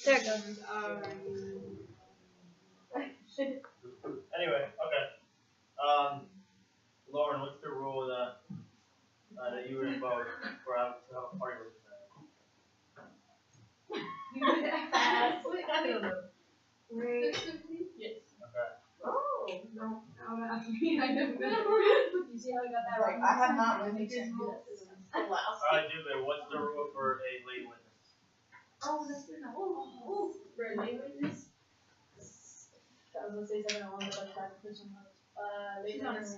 There it goes. Anyway, okay. Lauren, what's the rule that you would invoke for to have a party representative? I don't know. Right. Yes. Okay. Oh, no. I never You see how I got that right? I have not lived in Texas. Alright, Dupe, what's the rule for a lay witness? Oh, that's good. Oh, for a lay witness? I was gonna say 701, but that's bad official knowledge. Lay witness.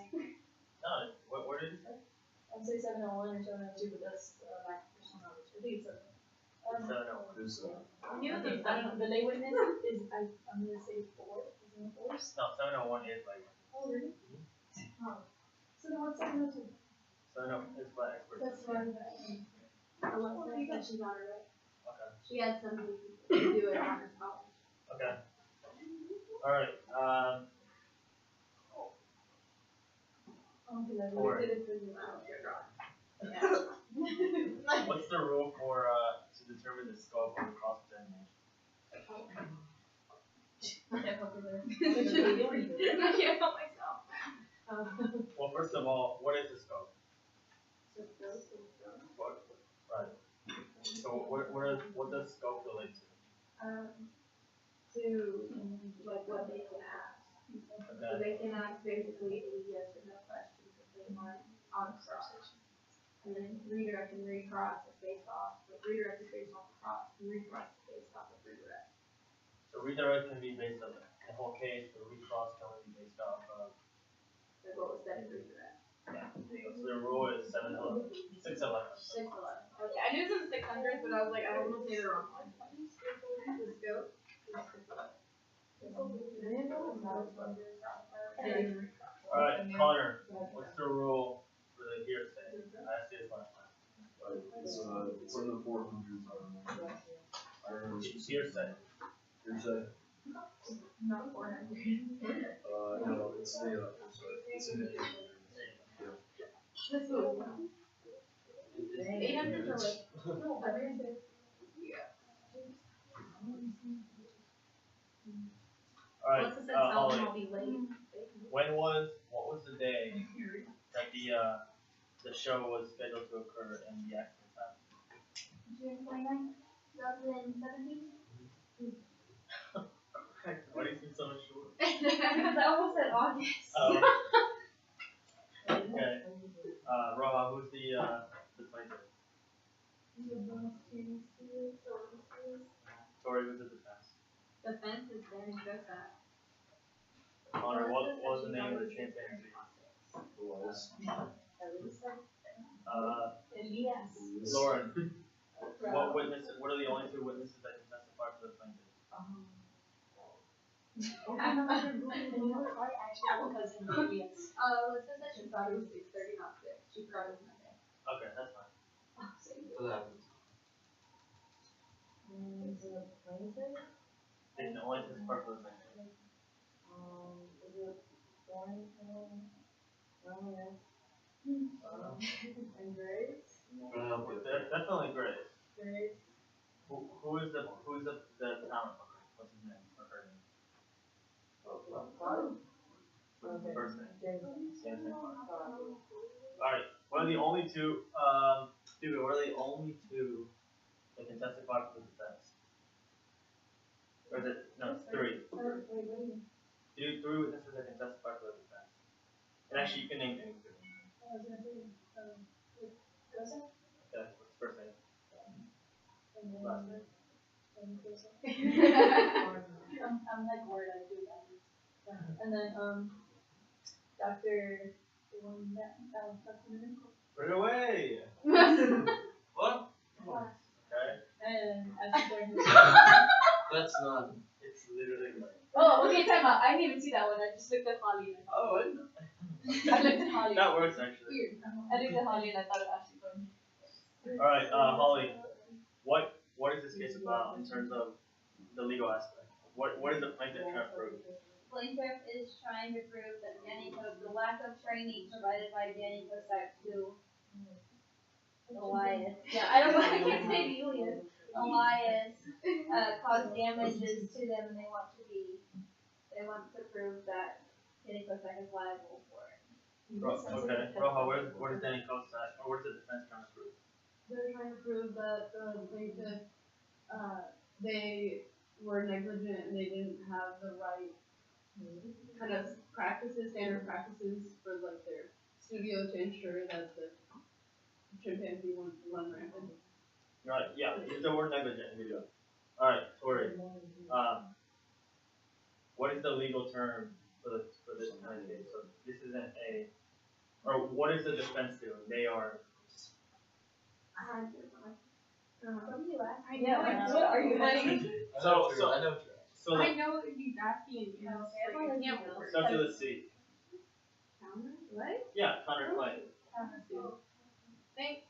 No, what did you say? I would say 701 or 702, but that's bad official knowledge. I think it's 701. I don't know. The lay witness is, I'm gonna say 4. Is it 4? No, 701 is lay witness. Oh, really? Oh. So then what's 702? So no, it's by expert. That's fine. Unless she got it right. Okay. She had somebody do it on her college. Okay. Alright, what's the rule for to determine the scope of the cross examination? I can't help myself. Well, first of all, what is the scope? Right. So what does scope relate to? Like what they can ask. Okay. So they can ask basically a yes or no questions if they want on cross. And then redirect and recross is based off, like redirect is based off the cross, and recross is based off of redirect. So redirect can be based on the whole case, but recross can only be based off of Like what was said in redirect. yeah. So the rule is 711. 611. 611. Okay, I knew it was in the 600s, but I was like, I don't want to say the wrong one. The scope is 611. Alright, Connor, what's the rule for the hearsay? I asked you this last time. It's in the 400s. I remember. Hearsay. Hearsay. Not 400. No, it's the it's in the 800s. This is 800 or like, no, 500. Yeah. Alright, What's the sense Holly, I'll be late? what was the day that the show was scheduled to occur and the accident happened? June 29th, 2017. Why do you seem so sure? Because I almost said August. Okay. Roha, who's the plaintiff? Tori, who's the defense? Defense is Danny Joseph. Connor, what was the name of the chimpanzee? Elias. Elias. Lauren, what are the only 2 witnesses that can testify for the plaintiff? Because in Elias. It says that She thought it was 6:30, not 6. She forgot it was Monday. Okay, that's fine. They can only testify for the plaintiff. Definitely Grace. Who is the talent worker? What's his name or her name? First name. Jameson Clark. Alright, what are the only 2 what are the only 2 that can testify for the defense? Or is it no, 3. Do 3 witnesses that can testify for the defense. And actually you can name any 2. Okay, what's his first name? Last name. I'm like worried I do that. And then Dr. the one that was talking Put it away! What? Okay. and after That's not. It's literally like. Oh, okay, time out. I didn't even see that one. I just looked at Holly. Oh, I looked at Holly. that works actually. Weird. I looked at Holly and I thought it was actually funny. Alright, Holly, what is this case about in terms of the legal aspect? What is the plaintiff trying to prove? Plaintiff is trying to prove that the lack of training provided by Danny Cossack to Elias. Yeah, I don't know. I can't say Elias. Elias cause damages to them, and they want to prove that Danny Kosak is liable for it. Okay, Rojo, what is Danny Kosak, or what's the defense trying to prove? They're trying to prove that the plaintiff, they were negligent and they didn't have the right kind of standard practices for like their studio to ensure that the chimpanzee wouldn't run rampant. Right, yeah, use the word negligent in video. Alright, Tori, what is the legal term for this kind of case? So this isn't or what is the defense doing? They are. What are you asking? Yeah, like, what are you asking? So I know what you're asking. So I know what he's asking. You know, Okay, like, I can't work. start to the C. Counter? What? Yeah, counterclaim. Thanks.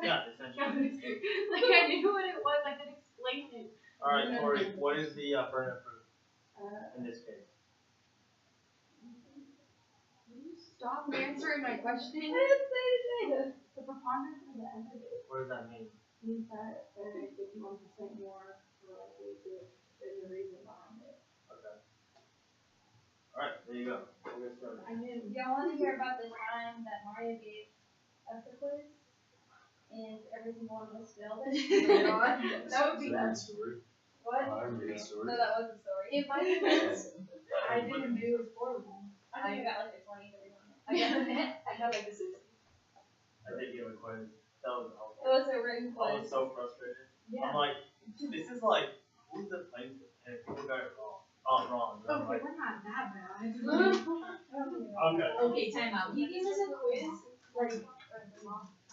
Yeah, essentially. Like, I knew what it was. I could explain it. Alright, Tori, what is the burden of proof in this case? Stop answering my question. The preponderance of the evidence What does that mean? means that they're 51% more likely to there's a reason behind it. Okay. Alright, there you go. We'll get started. I knew. Y'all want to hear about the time that Mario gave us a quiz, and every single one of us failed it? That would be Is that a story? what? I remember that story. No, that was a story. If I did this, I didn't do it horrible. I think I got like a 20 every time. I got like a 60. I did give a quiz. That was awful. It was a written I quiz. was so frustrated. Yeah. I'm like, this is like, who's the plaintiff? And people got it wrong. Oh, wrong. And I'm Okay, like, we're not that bad. okay. Okay, time out. He gave us a quiz, like,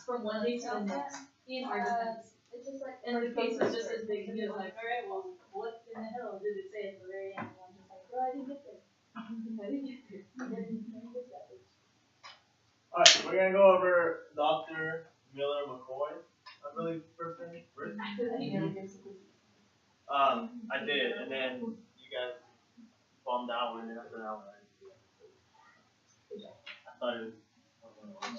from one day to the next, in our defense. It's just like, And the case was just as big, and he was like, alright, well, what in the hell did it say at the very end? And I'm just like, bro, I didn't get there. I didn't get there. I didn't get that. Alright, we're gonna go over Dr. Miller McCoy. I believe first name. Rick? He never gives a quiz. I did, and then you guys bombed out when it after that. I thought it was. You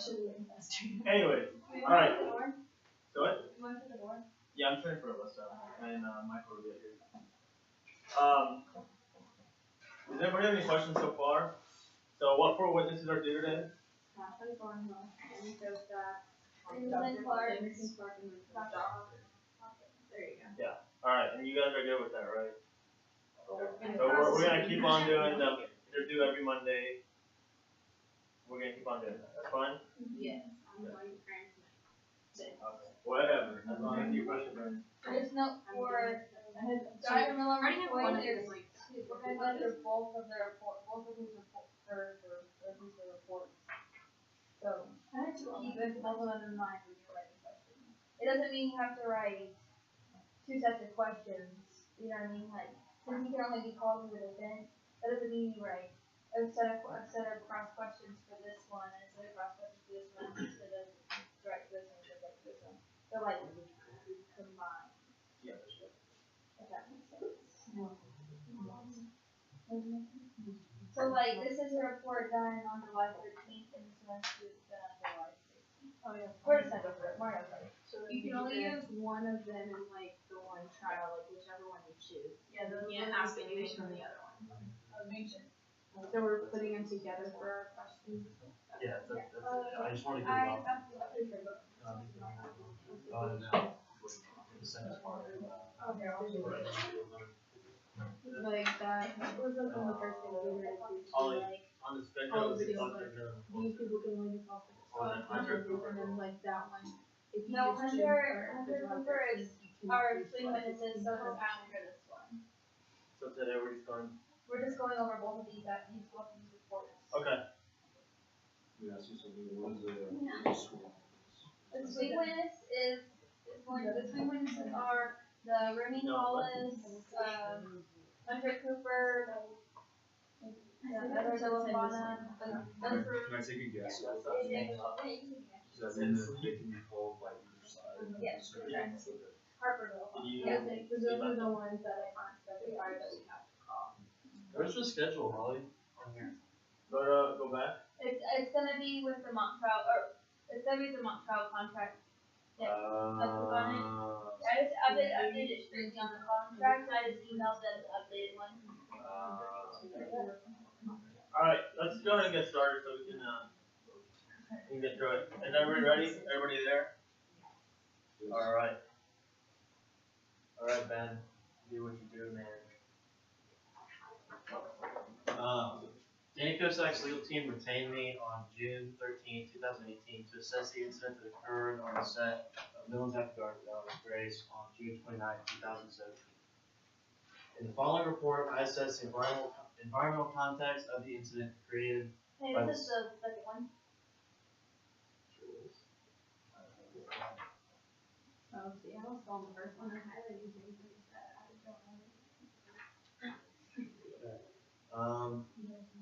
should have went faster. Anyways, we all right. went to the door. So what? We went to the door. Yeah, I'm trying for Alyssa, and Michael will get here. Does anybody have any questions so far? So what four witnesses are due today? Ashley Barnhill, Danny Kosak, Susan Clark. Emerson Clark, and Dr. Oliver. There you go. Alright, and you guys are good with that, right? So we're gonna keep on doing them. They're due every Monday. We're gonna keep on doing that. That's fine? Yes, I'm going to praying tonight. Okay. Whatever. As long as you push it right. There's no for Dr. Miller McCoy, there's two. We're gonna go through both of his reports. So keep both of them in mind when you're writing questions. It doesn't mean you have to write two sets of questions. You know what I mean? Like, since he can only be called to the defense, that doesn't mean you write a set of cross questions for this one, and a set of cross questions for this one, and a set of direct this one, direct this one. They're like combined. Yeah. If that makes sense. So like, this is a report done on July 13th, and this one's done on July 16th. Oh, yeah. Or December 1st, Mario Kart. So you can only use one of them in like the one trial, like whichever one you choose. Yeah, those You can't ask anything from the other one. So we're putting them together for our questions. Yeah, that's it. I just want to I give have to approve your book. now. The second part. Like that was like one of the first things we read too. Ollie, Like on the all schedule, the it's videos, Dr. like Jones. these people can only be called for this. Oh, and then Hunter Cooper. And then like that one. If you No, just Hunter choose Cooper is you can our choose swing one. witnesses, so it's after this one. So today we're just going. We're just going over both of these reports. Okay. Let me ask you something. What is the school? The swing witness is the swing witnesses are the Remy Hollis, Hunter Cooper, Heather Delabana, those were. Can I take a guess? Yeah, Does that mean that they can be called by either side? Yes, correct. Harperville. Did you- Yeah. Because those are the ones that I can't specify that we have to call. Where's the schedule, Holly? On here. Go back. It's gonna be with the mock trial, or it's gonna be the mock trial contract Yeah, I click on it. I just update it strictly on the contract, so I just emailed them the updated one. Alright, let's go ahead and get started so we can get through it. Is everybody ready? Everybody there? Alright. Alright, Ben. Do what you do, man. Danny Kosak's legal team retained me on June 13, 2018 to assess the incident that occurred on the set of Millen's After Dark with Alice Grace on June 29, 2017. In the following report, I assess the environmental context of the incident created Hey, by this is the second one. Oh, see, I was on the first one, I highlighted things that I don't know.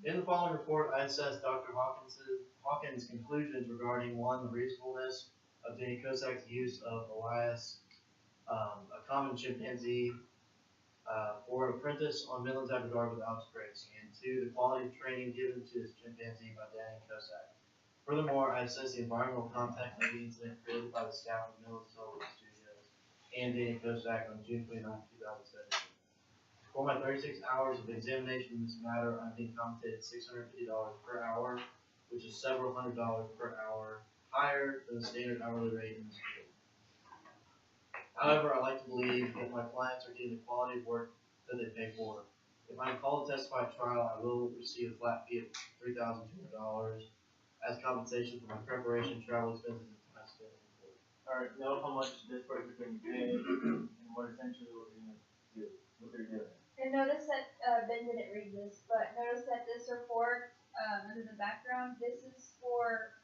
In the following report, I assessed Dr. Hawkins' conclusions regarding one, the reasonableness of Danny Kosak's use of Elias, a common chimpanzee, for an apprentice on Midlands After Dark with Alex Grace, and two, the quality of training given to this chimpanzee by Danny Kosak. Furthermore, I assessed the environmental context of the incident created by the staff of Midlands Television Studios and Danny Kosak on June 29, 2017. For my 36 hours of examination in this matter, I'm being compensated $650 per hour, which is several $100s per hour higher than the standard hourly rate in this field. However, I like to believe that my clients are getting the quality of work that they pay for. If I'm called to testify at trial, I will receive a flat fee of $3,200 as compensation for my preparation, travel expenses, and time spent in court. Alright, know how much this person is going to pay and what essentially what they're going to do, what they're doing. And notice that, Ben didn't read this, but notice that this report, under the background, this is for,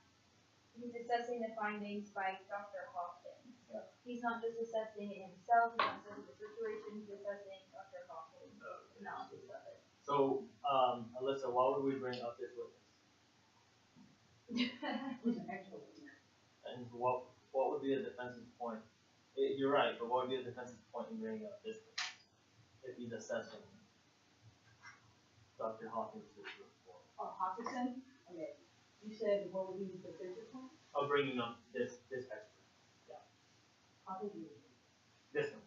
he's assessing the findings by Dr. Hawkins. Yeah. He's not just assessing it himself, he's not assessing the situation, he's assessing Dr. Hawkins' analysis of it. So, Alyssa, why would we bring up this witness? And what would be the defense's point? You're right, but what would be the defense's point in bringing up this witness? If he's assessing Dr. Hawkins' report. Oh, Hawkinson? Okay. You said what would be the defensive point? Of bringing up this expert. Yeah. Hawkinson. This one.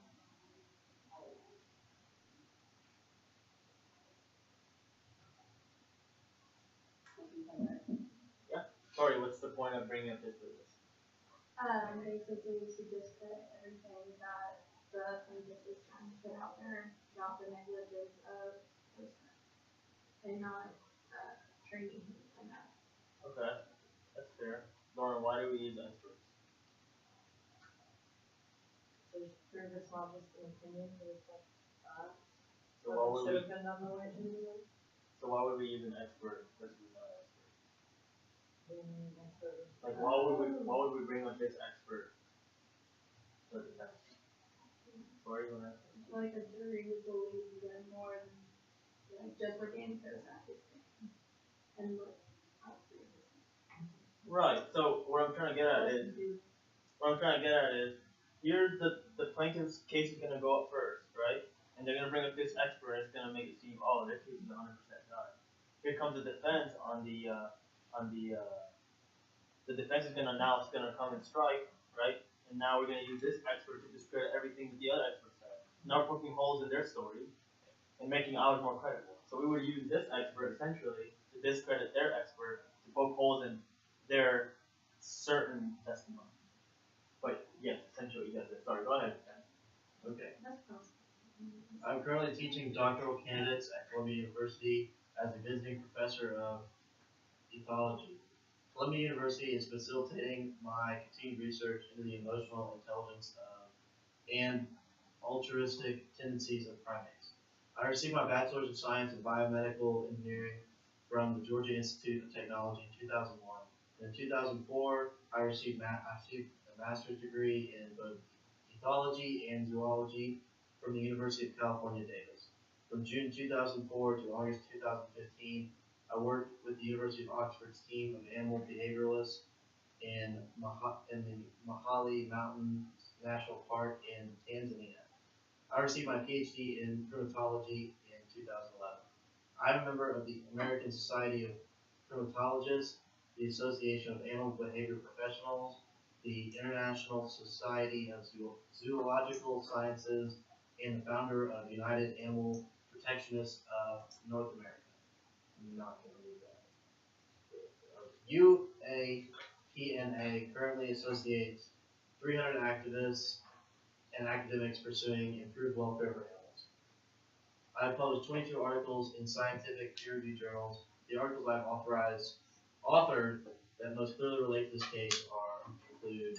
Yeah. Sorry, what's the point of bringing up this witness? Basically to discredit everything that the plaintiff is trying to put out there about the negligence of the person and not training him enough. Okay, that's fair. Lauren, why do we use experts? So through this law, just an opinion, there's like, So why would we? depend on the way anyway. So why would we use an expert versus not an expert? Expert. Like, why would we bring up this expert for the test? What are you gonna ask? Like a jury would believe them more than, like, just what Danny Kosak is saying. And what Alex is saying. Right. So what I'm trying to get at is, here the plaintiff's case is gonna go up first, right? And they're gonna bring up this expert. It's gonna make it seem, oh, their case is 100% done. Here comes the defense on the defense is gonna come and strike, right? And now we're gonna use this expert to discredit everything that the other expert said. Now we're poking holes in their story and making ours more credible. So we would use this expert essentially to discredit their expert, to poke holes in their certain testimony. But yes, essentially yes. Sorry, go ahead, Ben. Okay. That's possible. I'm currently teaching doctoral candidates at Columbia University as a visiting professor of ethology. Columbia University is facilitating my continued research into the emotional intelligence and altruistic tendencies of primates. I received my Bachelor's of Science in Biomedical Engineering from the Georgia Institute of Technology in 2001. In 2004, I received a master's degree in both ethology and zoology from the University of California, Davis. From June 2004 to August 2015, I worked with the University of Oxford's team of animal behavioralists in the Mahale Mountains National Park in Tanzania. I received my PhD in primatology in 2011. I'm a member of the American Society of Primatologists, the Association of Animal Behavior Professionals, the International Society of Zoological Sciences, and the founder of United Animal Protectionists of North America. I'm not going to read that. UAPNA currently associates 300 activists and academics pursuing improved welfare for animals. I have published 22 articles in scientific peer-reviewed journals. The articles I've authored that most clearly relate to this case include,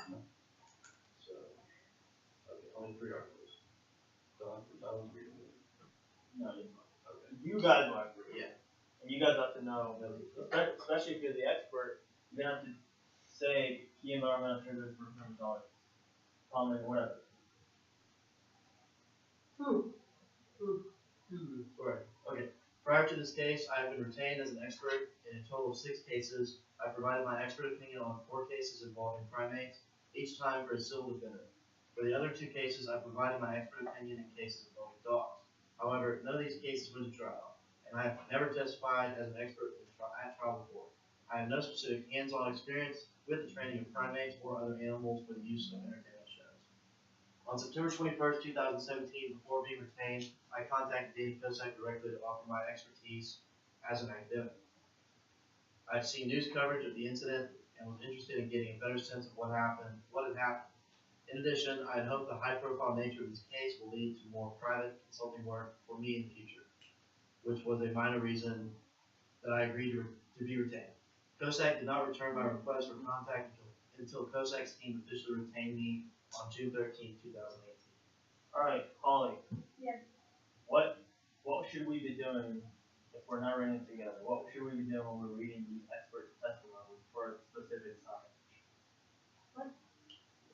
only 3 articles. Don reading it. No, you Okay. You guys want to read. Yeah. And you guys have to know, especially if you're the expert, you're going to have to say key environmental triggers for dermatology. Common, whatever. Right. Okay. Prior to this case, I have been retained as an expert in a total of 6 cases. I provided my expert opinion on 4 cases involving primates, each time for a civil defendant. For the other 2 cases, I provided my expert opinion in cases involving dogs. However, none of these cases went to trial, and I have never testified as an expert at trial before. I have no specific hands-on experience with the training of primates or other animals for the use of entertainment shows. On September 21st, 2017, before being retained, I contacted Danny Kosak directly to offer my expertise as an academic. I've seen news coverage of the incident and was interested in getting a better sense of what had happened. In addition, I had hoped the high-profile nature of this case will lead to more private consulting work for me in the future, which was a minor reason that I agreed to be retained. Kosak did not return my request for contact until Kosak's team officially retained me on June 13, 2018. All right, Holly. Yeah. What should we be doing if we're not reading it together? What should we be doing when we're reading these expert testimonies for a specific side? What?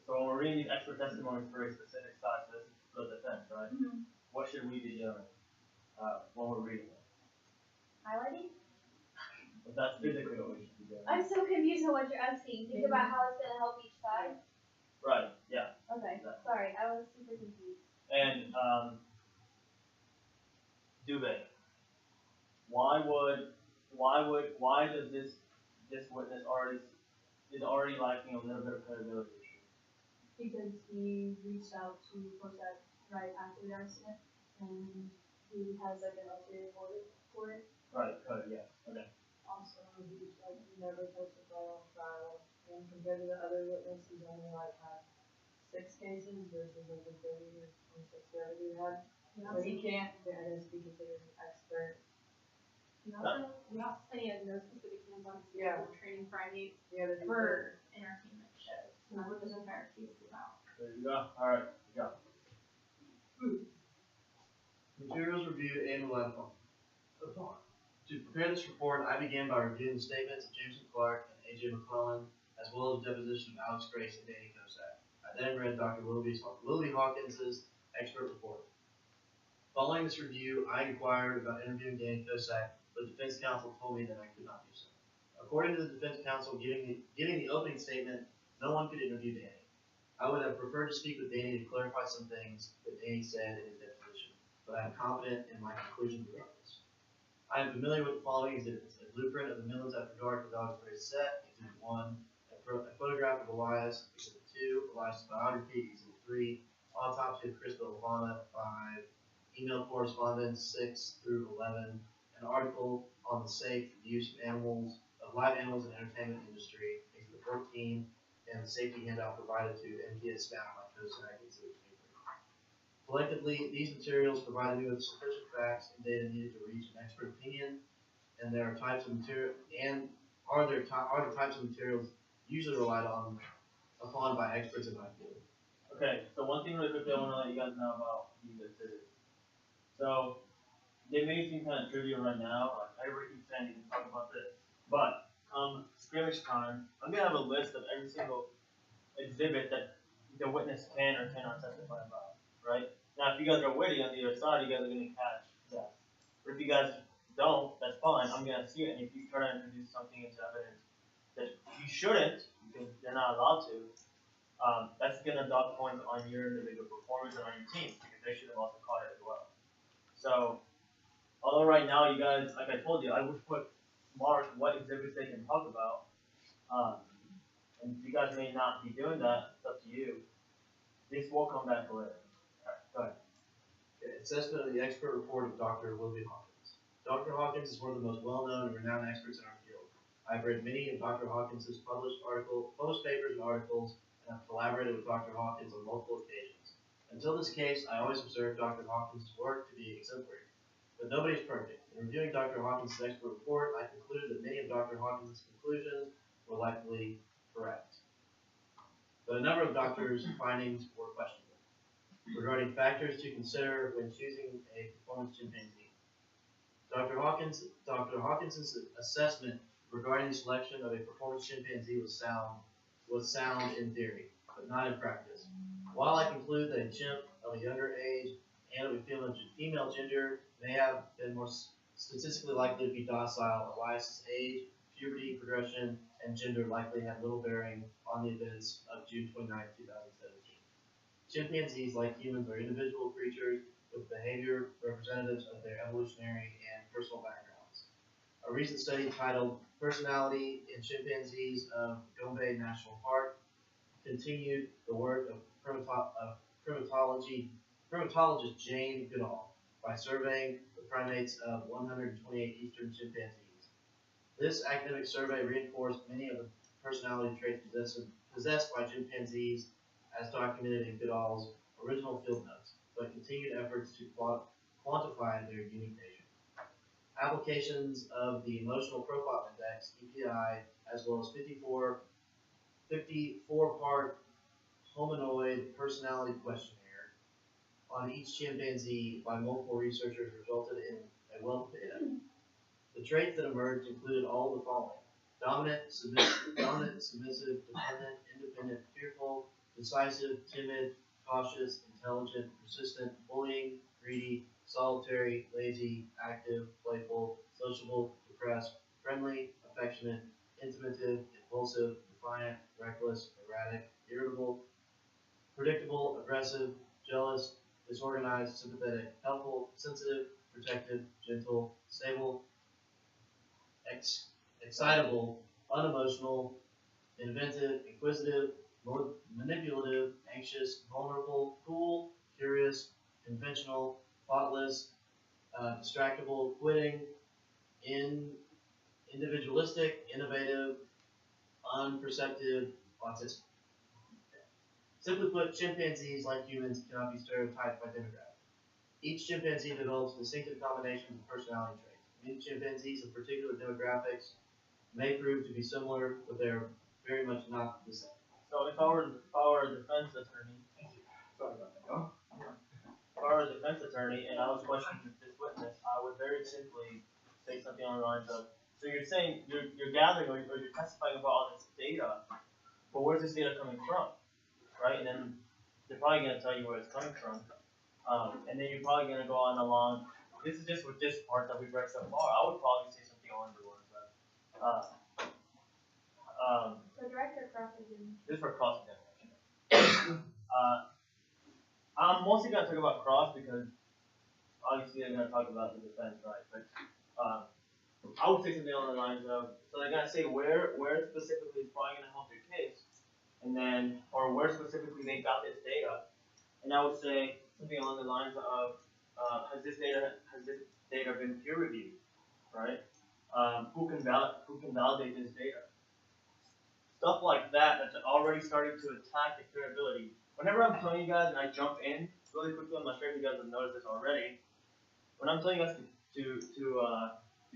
So when we're reading these expert testimonies for a specific side, so this is the defense, right? Mm-hmm. What should we be doing when we're reading it? Highlighting? But that's physically what we should be doing. I'm so confused on what you're asking. Think about how it's gonna help each side. Right. Yeah. Okay. Exactly. Sorry, I was super confused. And Dubé, why does this witness is already lacking a little bit of credibility? Because he reached out to Kosak right after the accident, and he has like an ulterior motive for it. Right, yeah, okay. Also, he's like never testified on trial, and compared to the other witness, he's only like had 6 cases versus like the 30 or 26 whatever he had. So he can't, I guess, be considered an expert. We also say he has no specific hands-on Yeah. experience with training primates Yeah, for entertainment shows. And that's what this entire case is about. There you go. Alright, go. Materials reviewed and relied upon. To prepare this report, I began by reviewing the statements of Jameson Clark and A.J. McClellan, as well as the deposition of Alex Grace and Danny Kosak. I then read Dr. Willoughby Hawkins' expert report. Following this review, I inquired about interviewing Danny Kosak, but the defense counsel told me that I could not do so. According to the defense counsel giving the opening statement, no one could interview Danny. I would have preferred to speak with Danny to clarify some things that Danny said in his deposition, but I am confident in my conclusion regardless. I am familiar with the following exhibits: a blueprint of the Millions After Dark with Alex Grace set, Exhibit 1, a photograph of Elias, Exhibit 2, Elias' biography, Exhibit 3, autopsy of Chris Ivana, 5, email correspondence 6 through 11, an article on the safe use of live animals in the entertainment industry, Exhibit 14, and the safety handout provided to MPS staff by Kosak, Exhibit 23. Collectively, these materials provided me with sufficient facts and data needed to reach an expert opinion, and there are types of material are the types of materials usually relied upon by experts in my field. Okay, so one thing really quickly I want to let you guys know about these exhibits. So they may seem kind of trivial right now. Like everybody keeps saying you can talk about this, but scrimmage time, I'm gonna have a list of every single exhibit that the witness can or cannot testify about. Right? Now, if you guys are witty on the other side, you guys are gonna catch that. But if you guys don't, that's fine. I'm gonna see it, and if you try to introduce something into evidence that you shouldn't, because they're not allowed to, that's gonna dock points on your individual performance and on your team, because they should have also caught it as well. So, although right now you guys, like I told you, I would mark what exhibits they can talk about, And you guys may not be doing that, it's up to you. This will come back later. Alright, go ahead. Okay, assessment of the expert report of Dr. Willoughby Hawkins. Dr. Hawkins is one of the most well-known and renowned experts in our field. I've read many of Dr. Hawkins' published papers and articles, and have collaborated with Dr. Hawkins on multiple occasions. Until this case, I always observed Dr. Hawkins' work to be exemplary. But nobody is perfect. In reviewing Dr. Hawkins' expert report, I concluded that many of Dr. Hawkins' conclusions were likely correct. But a number of doctors' findings were questionable regarding factors to consider when choosing a performance chimpanzee. Dr. Hawkins' assessment regarding the selection of a performance chimpanzee was sound in theory, but not in practice. While I conclude that a chimp of a younger age and of a female gender may have been more statistically likely to be docile, Elias's age, puberty, progression, and gender likely had little bearing on the events of June 29, 2017. Chimpanzees, like humans, are individual creatures with behavior representatives of their evolutionary and personal backgrounds. A recent study titled Personality in Chimpanzees of Gombe National Park continued the work of primatologist Jane Goodall by surveying the primates of 128 eastern chimpanzees. This academic survey reinforced many of the personality traits possessed by chimpanzees as documented in Goodall's original field notes, but continued efforts to quantify their unique nature. Applications of the Emotional Profile Index, EPI, as well as 54-part hominoid personality questionnaire on each chimpanzee by multiple researchers resulted in a wealth of data. The traits that emerged included all of the following: dominant, submissive, dependent, independent, fearful, decisive, timid, cautious, intelligent, persistent, bullying, greedy, solitary, lazy, active, playful, sociable, depressed, friendly, affectionate, intimative, impulsive, defiant, reckless, erratic, irritable, predictable, aggressive, jealous, disorganized, sympathetic, helpful, sensitive, protective, gentle, stable, excitable, unemotional, inventive, inquisitive, manipulative, anxious, vulnerable, cool, curious, conventional, thoughtless, distractible, quitting, individualistic, innovative, unperceptive, autistic. Simply put, chimpanzees, like humans, cannot be stereotyped by demographics. Each chimpanzee develops distinctive combinations of personality traits. Many chimpanzees of particular demographics may prove to be similar, but they are very much not the same. So if I were a defense attorney, sorry about that, go. If I were a defense attorney and I was questioning this witness, I would very simply say something along the lines of, so you're saying, you're gathering or you're testifying about all this data, but where's this data coming from, right? And then they're probably going to tell you where it's coming from. And then you're probably going to go on along, this is just with this part that we've read so far, I would probably say something along the lines of, So direct or cross-examination? this is for cross-examination. I'm mostly going to talk about cross because obviously they're going to talk about the defense, right? But I would say something along the lines of, so they're going to say where specifically is probably going to help your case, and then, or where specifically they got this data, and I would say something along the lines of, has this data been peer reviewed, right? Who can validate this data? Stuff like that that's already starting to attack the credibility. Whenever I'm telling you guys and I jump in really quickly, I'm not sure if you guys have noticed this already. When I'm telling you guys to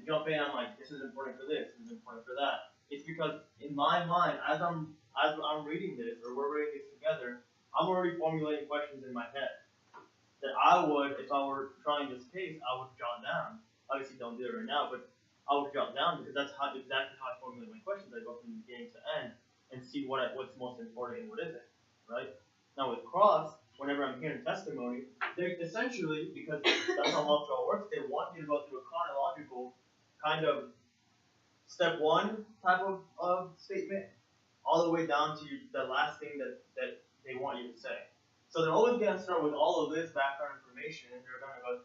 jump in, I'm like, this is important for this, this is important for that. It's because in my mind, as I'm reading this or we're reading this together, I'm already formulating questions in my head that I would, if I were trying this case, I would jot down. Obviously, don't do it right now, but I would jot down because that's exactly how I formulate my questions. I go from beginning to end and see what's most important and what isn't, right? Now with cross, whenever I'm hearing testimony, they're essentially, because that's how law trial works, they want you to go through a chronological kind of step one type of statement, all the way down to the last thing that they want you to say. So they're always going to start with all of this background information, and they're going to go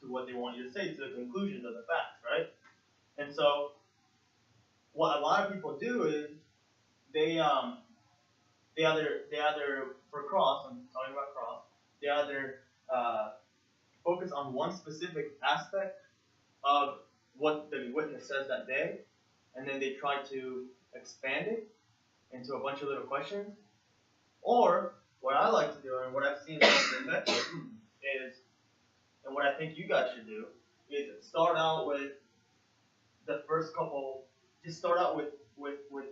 to what they want you to say, to the conclusions of the facts, right? And so, what a lot of people do is they they either for cross, I'm talking about cross, they either focus on one specific aspect of what the witness says that day, and then they try to expand it into a bunch of little questions. Or what I like to do, and what I've seen as effective, is, and what I think you guys should do, is start out with the first couple. Just start out with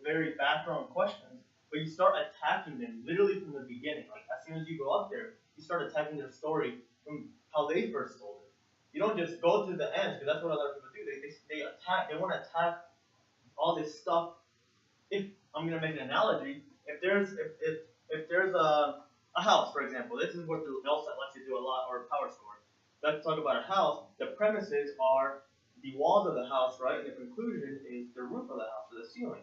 very background questions, but you start attacking them literally from the beginning. Like as soon as you go up there, you start attacking their story from how they first told it. You don't just go to the end, because that's what a lot of people do. They attack. They want to attack all this stuff. If I'm gonna make an analogy, if there's a house, for example, this is what the LSAT likes to do a lot, or Power Score. Let's talk about a house. The premises are the walls of the house, right? And the conclusion is the roof of the house, or the ceiling.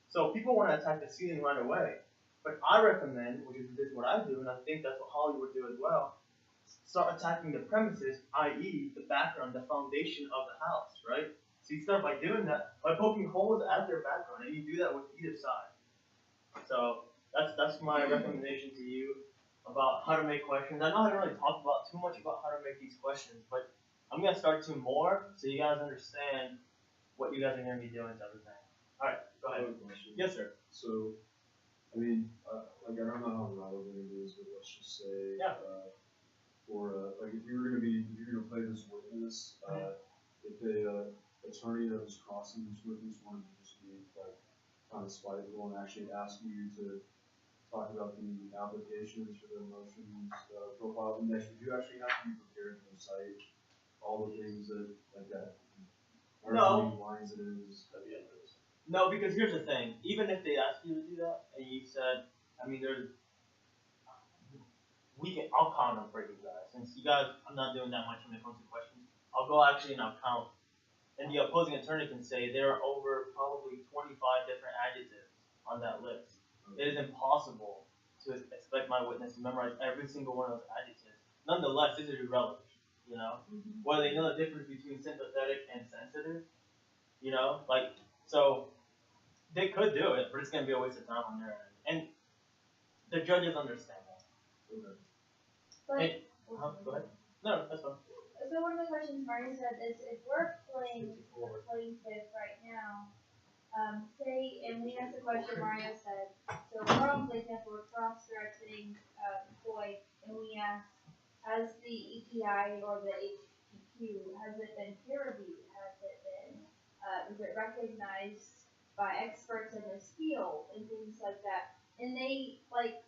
So people want to attack the ceiling right away. But I recommend, which is what I do, and I think that's what Hollywood do as well, start attacking the premises, i.e. the background, the foundation of the house, right? So you start by doing that, by poking holes at their background, and you do that with either side. So that's my recommendation to you about how to make questions. I know I don't really talk about too much about how to make these questions, but I'm gonna start to more so you guys understand what you guys are gonna be doing to everything. All right, go I ahead. have a question. Yes, sir. So, I mean, like I don't know how relevant it is, but let's just say, Yeah. like if you're gonna play this witness, if the attorney that was crossing this witness wanted to just be like kind of spiteful and actually ask you to talk about the applications for the motions profile index, would you actually have to be prepared to recite all the things that like that? No. Many lines it is at the end of this. No, because here's the thing. Even if they ask you to do that, and you said, I mean, I'll count them for you guys. Since you guys, I'm not doing that much when it comes to questions. I'll go actually and I'll count. And the opposing attorney can say there are over probably 25 different adjectives on that list. It is impossible to expect my witness to memorize every single one of those adjectives. Nonetheless, this is irrelevant. You know, whether they know the difference between sympathetic and sensitive. You know, like, so they could do it, but it's going to be a waste of time on their end. And the judges understand that. Okay. But, Go ahead. No, that's fine. so one of the questions Mario said is, if we're playing the plaintiff right now, say, and we asked the question Mario said, so we're on plaintiff, we're cross-directing McCoy, and we asked, has the EPI or the HPQ, has it been peer-reviewed? Has it been, is it recognized by experts in this field, and things like that? And they, like,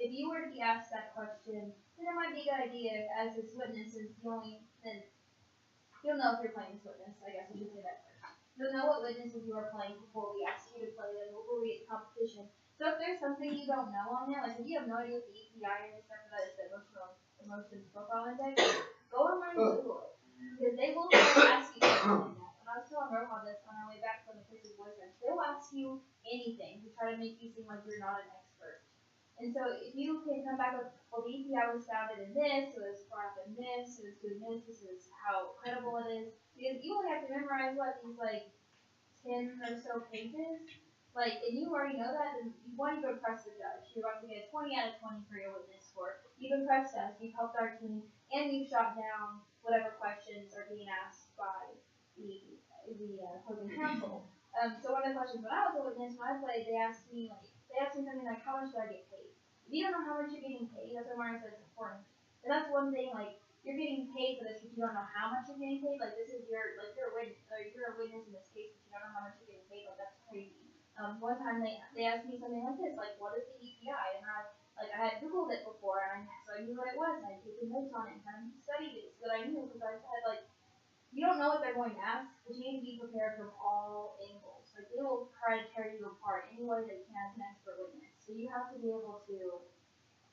if you were to be asked that question, then it might be a good idea as this witness is the only, then you'll know if you're playing this witness, I guess I should say that first. You'll know what witnesses you are playing before we ask you to play them, before we get competition. So if there's something you don't know on there, like if you have no idea what the EPI and stuff for that is the emotions profile index, go online and Google it. Because they will ask you something like that. When I was telling Rohan this on our way back from the Chris's boyfriend, they will ask you anything to try to make you seem like you're not an expert. And so if you can come back with, well, the EPI was founded in this, it was brought up in this, it was doing this is how credible it is. Because you only have to memorize, what, these like 10 or so pages? Like, and you already know that, then you want to go impress the judge. You're about to get a 20 out of 20 for your witness score. You've impressed us, you've helped our team, and you've shot down whatever questions are being asked by the opposing counsel. So one of the questions when I was a witness, when I played, they asked me something like, how much do I get paid? If you don't know how much you're getting paid, that's what Mario said it's important. And that's one thing, like, you're getting paid for this, but you don't know how much you're getting paid. Like, this is you're a witness, or you're a witness in this case, but you don't know how much you're getting paid. Like, that's crazy. One time they asked me something like this, like, what is the EPI? And I had Googled it before, and so I knew what it was, and I had taken notes on it and kind of studied it so that I knew, because I said, like, you don't know what they're going to ask, but you need to be prepared from all angles. Like, they will try to tear you apart any way they can as an expert witness. So you have to be able to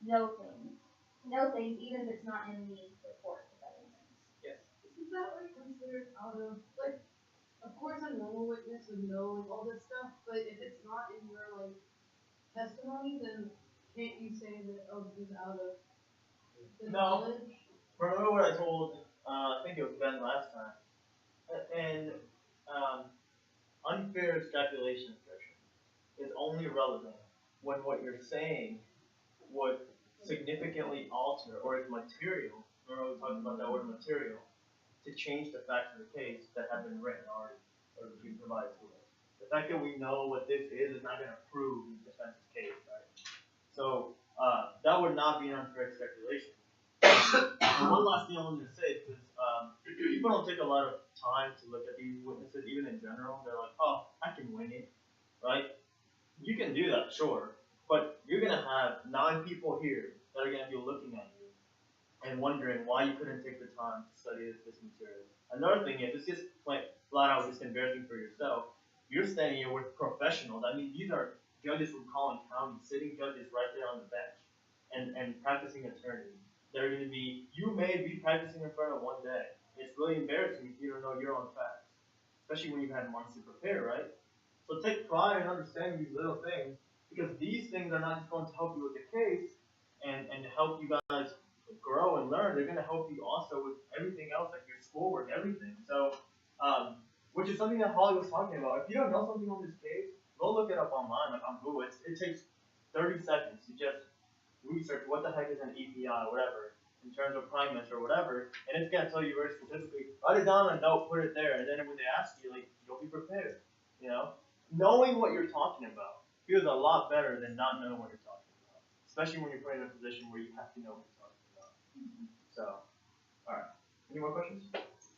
know things, even if it's not in the report, if that makes sense. Yes. Is that like considered out of, like, of course a normal witness would know like all this stuff, but if it's not in your like testimony, then can't you say that, oh, this is out of the knowledge? Remember what I told, I think it was Ben last time, and unfair extrapolation assertion is only relevant when what you're saying would significantly alter or is material, remember we talked about that word material, to change the facts of the case that have been written already or been provided to us. The fact that we know what this is not going to prove the defense's case, right? So that would not be an unfair speculation. One last thing I wanted to say is people don't take a lot of time to look at these witnesses, even in general. They're like, oh, I can wing it, right? You can do that, sure, but you're gonna have 9 people here that are gonna be looking at you and wondering why you couldn't take the time to study this material. Another thing is, it's just flat out just embarrassing for yourself. You're standing here with professionals. I mean, these are judges from Collin County, sitting judges right there on the bench, and practicing attorneys. They're gonna be, you may be practicing in front of one day. It's really embarrassing if you don't know your own facts, especially when you've had months to prepare, right? So take pride in understanding these little things, because these things are not just going to help you with the case and help you guys grow and learn. They're going to help you also with everything else, like your schoolwork, everything. So, which is something that Holly was talking about. If you don't know something on this case, go look it up online, like on Google. It takes 30 seconds to just research what the heck is an EPI or whatever, in terms of primates or whatever, and it's going to tell you very specifically, write it down on a note, put it there, and then when they ask you, like, you'll be prepared, you know? Knowing what you're talking about feels a lot better than not knowing what you're talking about, especially when you're put in a position where you have to know what you're talking about. So, alright. Any more questions?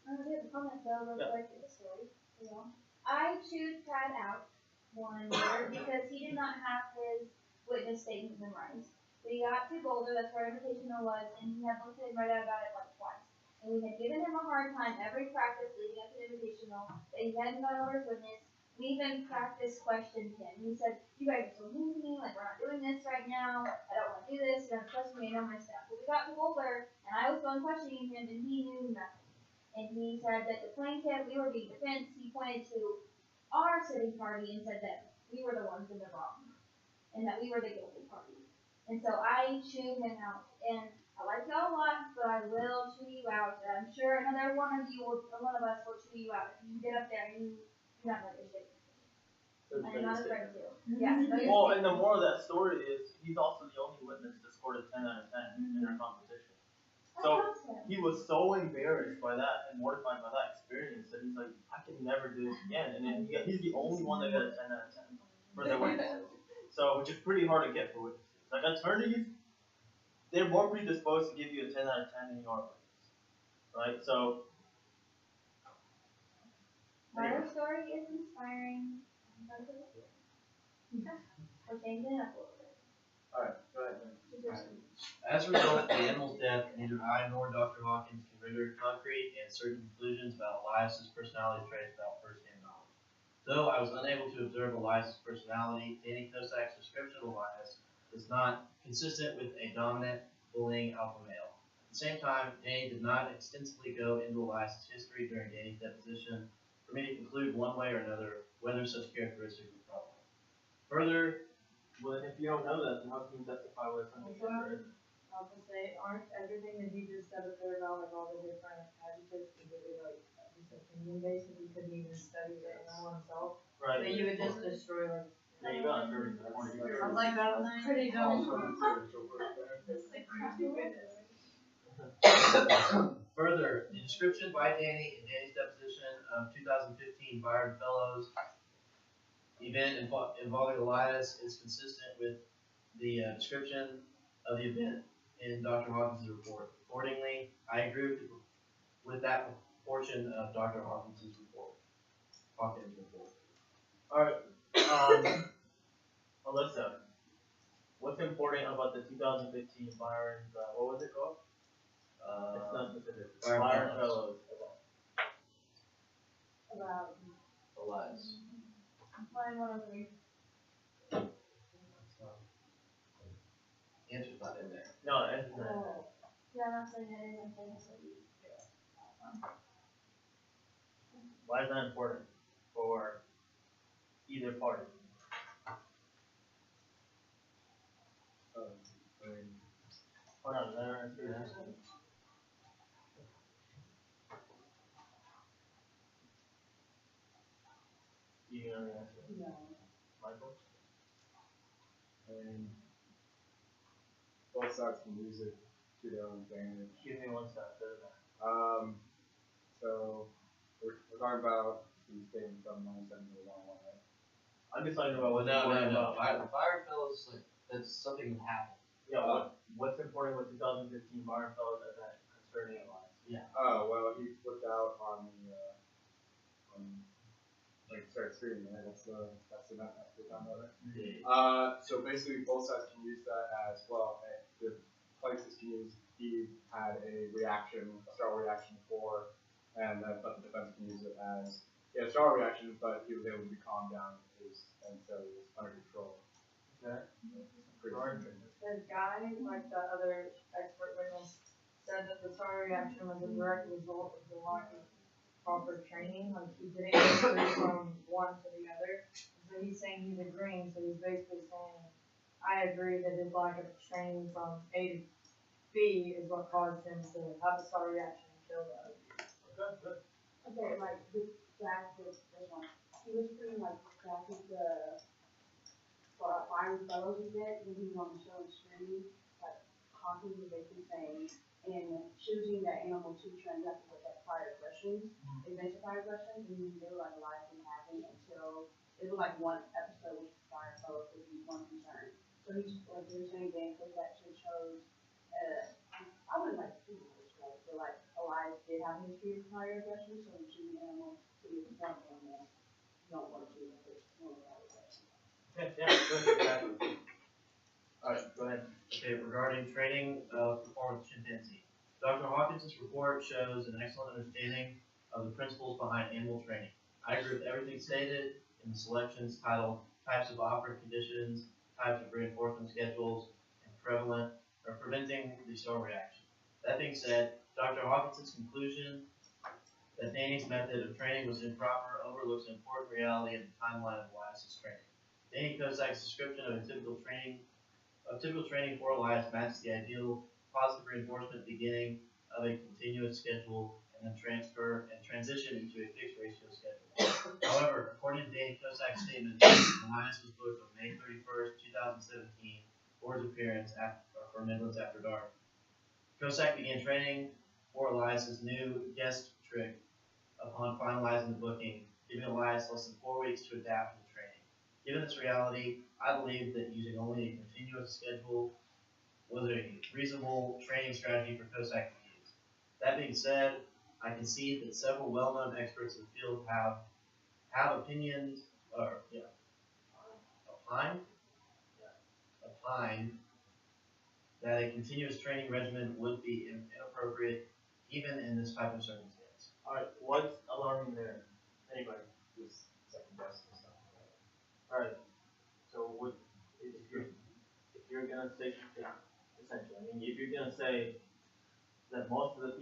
I have a comment though, real quick in the story. You know, I chewed Chad out one year because he did not have his witness statement memorized. We got to Boulder, that's where invitational was, and he had looked at and read out about it like twice. And we had given him a hard time every practice leading up to invitational that he hadn't gone over his witness. We even practice questioned him. He said, you guys are so mean to me, like we're not doing this right now, I don't want to do this, you don't trust me, I know my stuff. But we got to Boulder, and I was going questioning him, and he knew nothing. And he said that the plaintiff, we were being defense, he pointed to our sitting party and said that we were the ones in the wrong, and that we were the guilty party. And so I chewed him out, and I like y'all a lot, but I will chew you out. And I'm sure another one of you, one of us will chew you out. If you get up there and you not know your statement. I'm not afraid to. Yeah. Well, and the moral of that story is he's also the only witness that scored a 10 out of 10 in our competition. So he was so embarrassed by that and mortified by that experience that he's like, I can never do this again. And then he's the only one that got a 10 out of 10 for their witnesses. So, which is pretty hard to get for witnesses. Like attorneys, they're more predisposed to give you a 10 out of 10 than you are witnesses, right? So, our story is inspiring. We're changing it up a little bit. alright, go ahead. As a result of the animal's death, neither I nor Dr. Hawkins can render concrete and certain conclusions about Elias's personality traits without first-hand knowledge. Though I was unable to observe Elias's personality, Danny Kosak's description of Elias is not consistent with a dominant, bullying alpha male. At the same time, Danny did not extensively go into Elias's history during Danny's deposition for me to conclude one way or another whether such characteristics were probable. Further, Well, if you don't know that, then how can you justify what it's understood? I'll just say, aren't everything that he just said up there about like all the different adjectives completely like just opinion based, if he couldn't even study the animal himself? Right. So you would just destroy like. There you go. That's very good point. Sounds like that was pretty dumb. Further, the description by Danny in Danny's deposition of 2015 Byron Fellows event involving Elias is consistent with the description of the event in Dr. Hawkins' report. Accordingly, I agree with that portion of Dr. Hawkins' report. Alright, Alyssa, what's important about the 2015 Byron, what was it called? It's not specific. Byron Fellows. About Elias. line 103. Answer's not in there. No, it's not. Yeah, I'm not saying that is, I'm saying it's Why is that important for either party? Hold on, let her answer that. You know the answer? No. Michael? and both sides can use it to their own advantage. Give me one side. So we're talking about the statement from 9701, right? I'm just talking about what No. about. Fire fellows, like, that's something that happened. Yeah, what's important with 2015 Barnfeld event concerning lines? Yeah. Oh, well, he flipped out on the, started screaming, right? That's the event that's what we're talking about, right? So basically, both sides can use that as well. The places can use, he had a reaction, a startle reaction before, but the defense can use it as, he had a startle reaction, but he was able to be calmed down, and so he was under control. Okay. The guy, like the other expert witness, said that the SAR reaction was a direct result of the lack of proper training, like he didn't go through from one to the other. So he's saying he's agreeing, so he's basically saying, I agree that his lack of training from A to B is what caused him to have a SAR reaction and kill the other. Okay, like this fact that he was pretty much back at the fire fellows he did when he was on the show and screaming, like Hawkins was basically saying, and choosing that animal to transact with that prior questions, adventure prior questions, and they were like alive and happy until it was like one episode with fire fellows would be one concern. So he just like you were saying, Dan, because that should chose I wouldn't like to but like Elias did have a history of prior aggression, so we choose an animal to be one animal. You don't want to choose a first one without aggression. Exactly. Alright, go ahead. Okay, regarding training of performance chimpanzee. Dr. Hawkins' report shows an excellent understanding of the principles behind animal training. I agree with everything stated in the selections titled Types of Operative Conditions, Types of Reinforcement Schedules, and Preventing the Cell Reaction. That being said, Dr. Hawkins' conclusion that Danny's method of training was improper overlooks an important reality in the timeline of Elias' training. Danny Kozak's description of typical training for Elias matches the ideal positive reinforcement beginning of a continuous schedule and then transition into a fixed ratio schedule. However, according to Danny Kozak's statement, Elias was booked on May 31st, 2017 for his appearance for Midlands After Dark. Kozak began training for Elias' new guest trick upon finalizing the booking, giving Elias less than 4 weeks to adapt to the training. Given this reality, I believe that using only a continuous schedule was a reasonable training strategy for Kozak to use. That being said, I concede that several well-known experts in the field have opined that a continuous training regimen would be inappropriate even in this type of circumstance. Alright, what's alarming there? Anybody? Just second guessing stuff. Alright, so if you're gonna say, essentially, I mean, if you're gonna say that most of the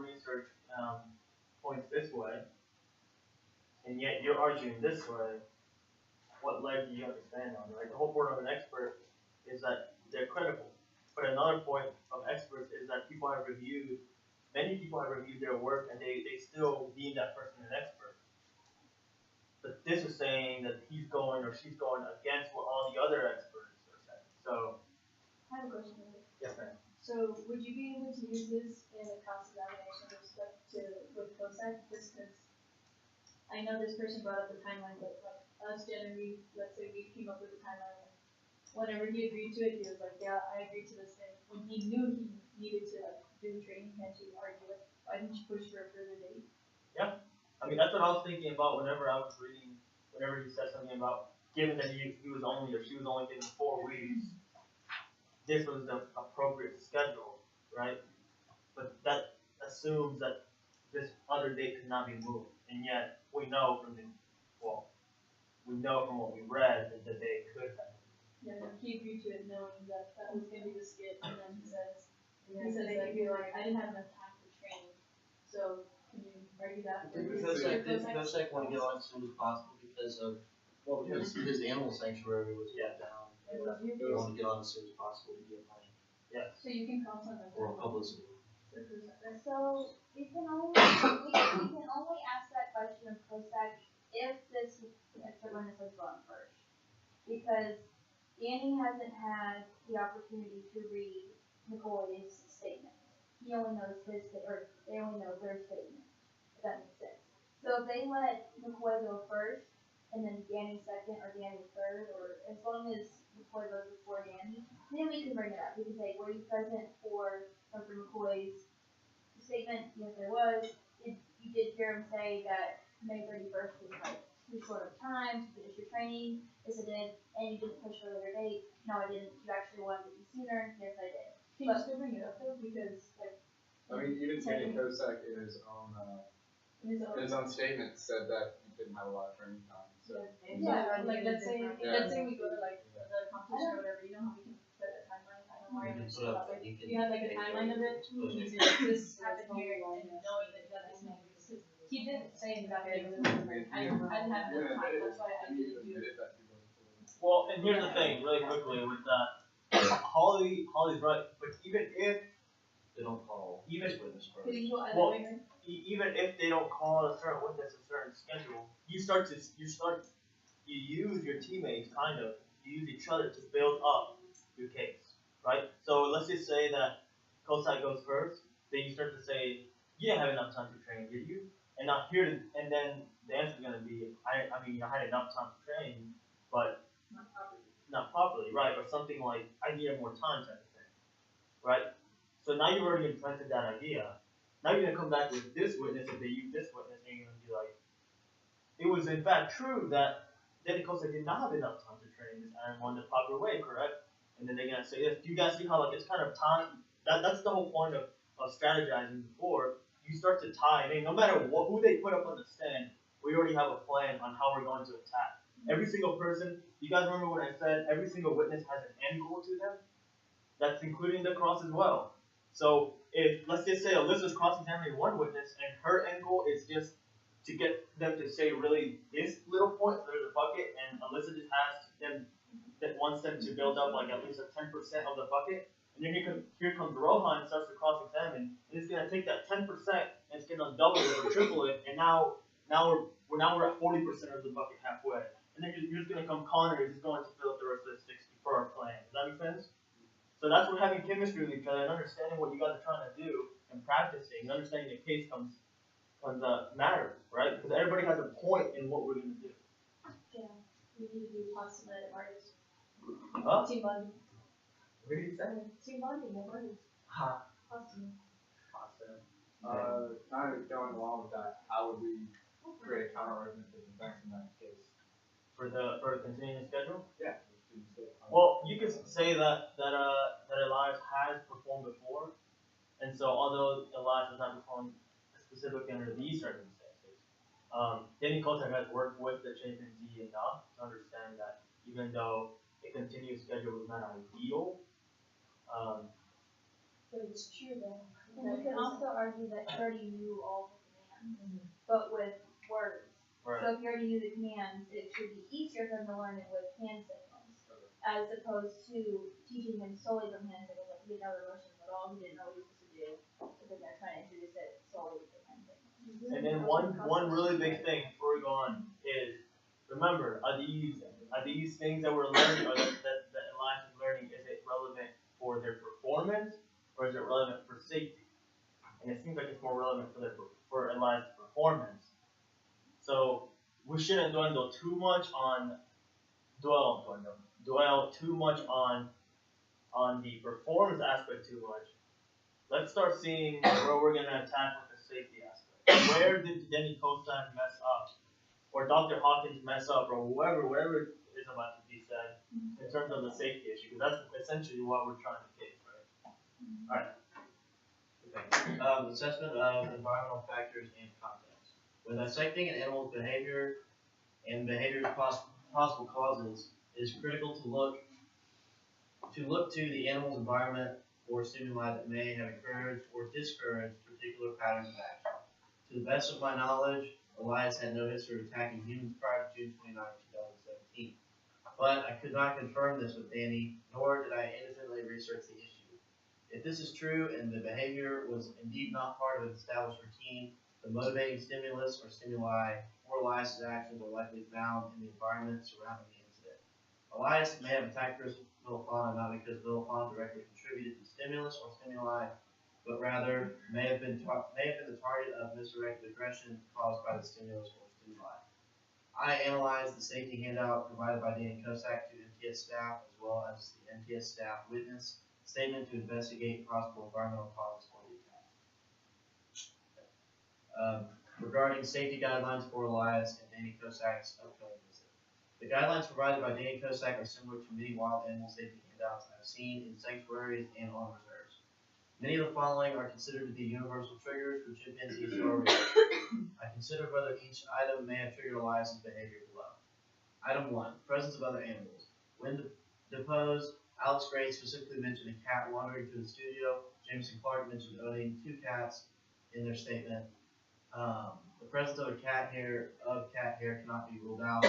research points this way, and yet you're arguing this way, what leg do you understand on, right? The whole point of an expert is that they're critical. But another point of experts is that many people have reviewed their work and they still deem that person an expert. But this is saying that he's going or she's going against what all the other experts are saying. So, I have a question. yes, ma'am. So, would you be able to use this in a cross-examination with Kozak? Just because I know this person brought up the timeline, but like us generally, let's say we came up with a timeline. Whenever he agreed to it, he was like, "Yeah, I agreed to this thing." When he knew he needed to like do the training, he had to argue it. Why didn't you push for a further date? Yeah, I mean that's what I was thinking about whenever I was reading. Whenever he said something about given that he was only or she was only given 4 weeks, this was the appropriate schedule, right? But that assumes that this other date could not be moved, and yet we know from what we read that the date could have. Yeah, he agreed to it knowing that that was going to be the skit, and then he says that he was like, I didn't have enough time for training. So, can you argue that? Did Kozak want to get on as soon as possible because his animal sanctuary was shut down. He wanted to get on as soon as possible to get money. Yes. So you can count on that. Or publicity. So we can only ask that question of Kozak if this expert witness has gone first, because Danny hasn't had the opportunity to read McCoy's statement. He only knows his, or they only know their statement, if that makes sense. So if they let McCoy go first, and then Danny second, or Danny third, or as long as McCoy goes before Danny, then we can bring it up. We can say, were you present for Dr. McCoy's statement? Yes, I was. You did hear him say that May 31st was like too short of time to finish your training? Yes, I did. And you didn't push for a later date? No, I didn't. You actually wanted to be sooner? Yes, I did. Can you still bring it up though? Because like. I mean, even Danny Kosak in his own statement said that he didn't have a lot of training time. So. Yeah, like let's say we go to like Yeah. the competition or whatever, you know how we can set a timeline. I don't know why You can it's put up, like you can. you had like a make timeline of it. your- You can this happened here and knowing that you got this many weeks. 'Cause he did say exactly what it was. I didn't have enough time. That's why I didn't do it. Well, and here's the thing, really quickly, with that, Holly's right, but even if, They don't call Even- this witness first. Could you go either Well, way, right? even if they don't call a certain witness a certain schedule, you use your teammates, kind of, you use each other to build up your case, right? So let's just say that Kosai goes first, then you start to say, you didn't have enough time to train, did you? And not here, and then the answer is going to be, I had enough time to train, but not properly, right? Or something like, I needed more time type of thing, right? So now you've already implanted that idea. Now you're gonna come back with this witness, if they use this witness, and you're gonna be like, it was in fact true that Danny Kosa did not have enough time to train this animal in the proper way, correct? And then they're gonna say this. Do you guys see how like it's kind of time? That's the whole point of strategizing before. You start to tie it in. No matter who they put up on the stand, we already have a plan on how we're going to attack. Every single person, you guys remember when I said every single witness has an end goal to them? That's including the cross as well. So if, let's just say Alyssa's cross-examining one witness and her end goal is just to get them to say really this little point, so there's a bucket, and Alyssa just has them, that wants them to build up like at least a 10% of the bucket, and then here comes Rohan and starts to cross-examine, and it's gonna take that 10% and it's gonna double it or triple it, and now we're at 40% of the bucket halfway, and then you're just gonna come Connor is just going to fill up the rest of the 60 for our plan. Does that make sense? So that's where having chemistry with each other and understanding what you guys are trying to do and practicing and understanding the case matters, right? Because everybody has a point in what we're going to do. Yeah, we need to do postulated artists. Huh? Team bonding. What did you say? Team bonding, like artists. Ha. Awesome. Kind of going along with that, how would we create a counter argument to the defense in that case? For the continuing schedule? Yeah. Well, you could say that Elias has performed before, and so although Elias has not performed specifically under these circumstances, Danny Kotek has worked with the chimpanzee enough to understand that even though a continuous schedule is not ideal, But it's true though. And you can also argue that he already knew all the commands, but with words. right. So if you already knew the commands, it should be easier for him to learn it with hand signals, as opposed to teaching him solely from hand signals. Like he didn't know the motions at all, he didn't know what he was supposed to do. So then they're trying to introduce it solely with the hand signals. And then one really big thing before we go on is, remember, are these things that we're learning, or that Elias is learning, is it relevant for their performance, or is it relevant for safety? And it seems like it's more relevant for Elias' performance. So we shouldn't dwell too much on the performance aspect too much. Let's start seeing where we're gonna attack with the safety aspect. Where did Denny Kostan mess up, or Dr. Hawkins mess up, or whatever is about to be said in terms of the safety issue? Because that's essentially what we're trying to case, right? All right. Okay. Assessment of environmental factors and context. When dissecting an animal's behavior and behavior's possible causes, it is critical to look to the animal's environment or stimuli that may have encouraged or discouraged particular patterns of action. To the best of my knowledge, Elias had no history of attacking humans prior to June 29, 2017. But I could not confirm this with Danny, nor did I innocently research the issue. If this is true and the behavior was indeed not part of an established routine, the motivating stimulus or stimuli for Elias' actions are likely found in the environment surrounding the incident. Elias may have attacked Chris Villafana not because Villafana directly contributed to stimulus or stimuli, but rather may have been the target of misdirected aggression caused by the stimulus or stimuli. I analyzed the safety handout provided by Danny Kosak to MTS staff as well as the MTS staff witness statement to investigate possible environmental causes for the attack. Regarding safety guidelines for Elias and Danny Kosak's upcoming visit. The guidelines provided by Danny Kosak are similar to many wild animal safety handouts I've seen in sanctuaries and on reserves. Many of the following are considered to be universal triggers for chimpanzees or reserves. I considered whether each item may have triggered Elias's behavior below. Item 1, presence of other animals. When deposed, Alex Gray specifically mentioned a cat wandering to the studio. Jameson Clark mentioned owning 2 cats in their statement. The presence of cat hair cannot be ruled out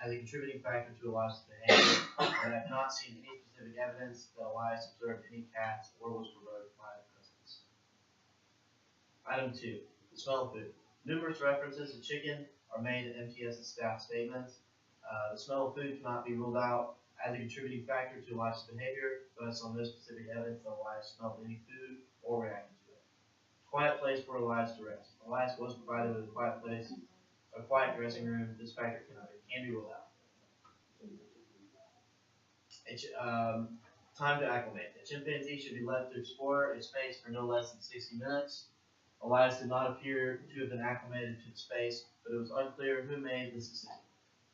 as a contributing factor to Elias's behavior, but I have not seen any specific evidence that Elias observed any cats or was provoked by the presence. Item 2, the smell of food. Numerous references to chicken are made in MTS's staff statements. The smell of food cannot be ruled out as a contributing factor to Elias's behavior, but I saw no specific evidence that Elias smelled any food or reacted to it. Quiet place for Elias to rest. Elias was provided with a quiet place, a quiet dressing room. This factor can be ruled out. Time to acclimate. A chimpanzee should be left to explore a space for no less than 60 minutes. Elias did not appear to have been acclimated to the space, but it was unclear who made this decision.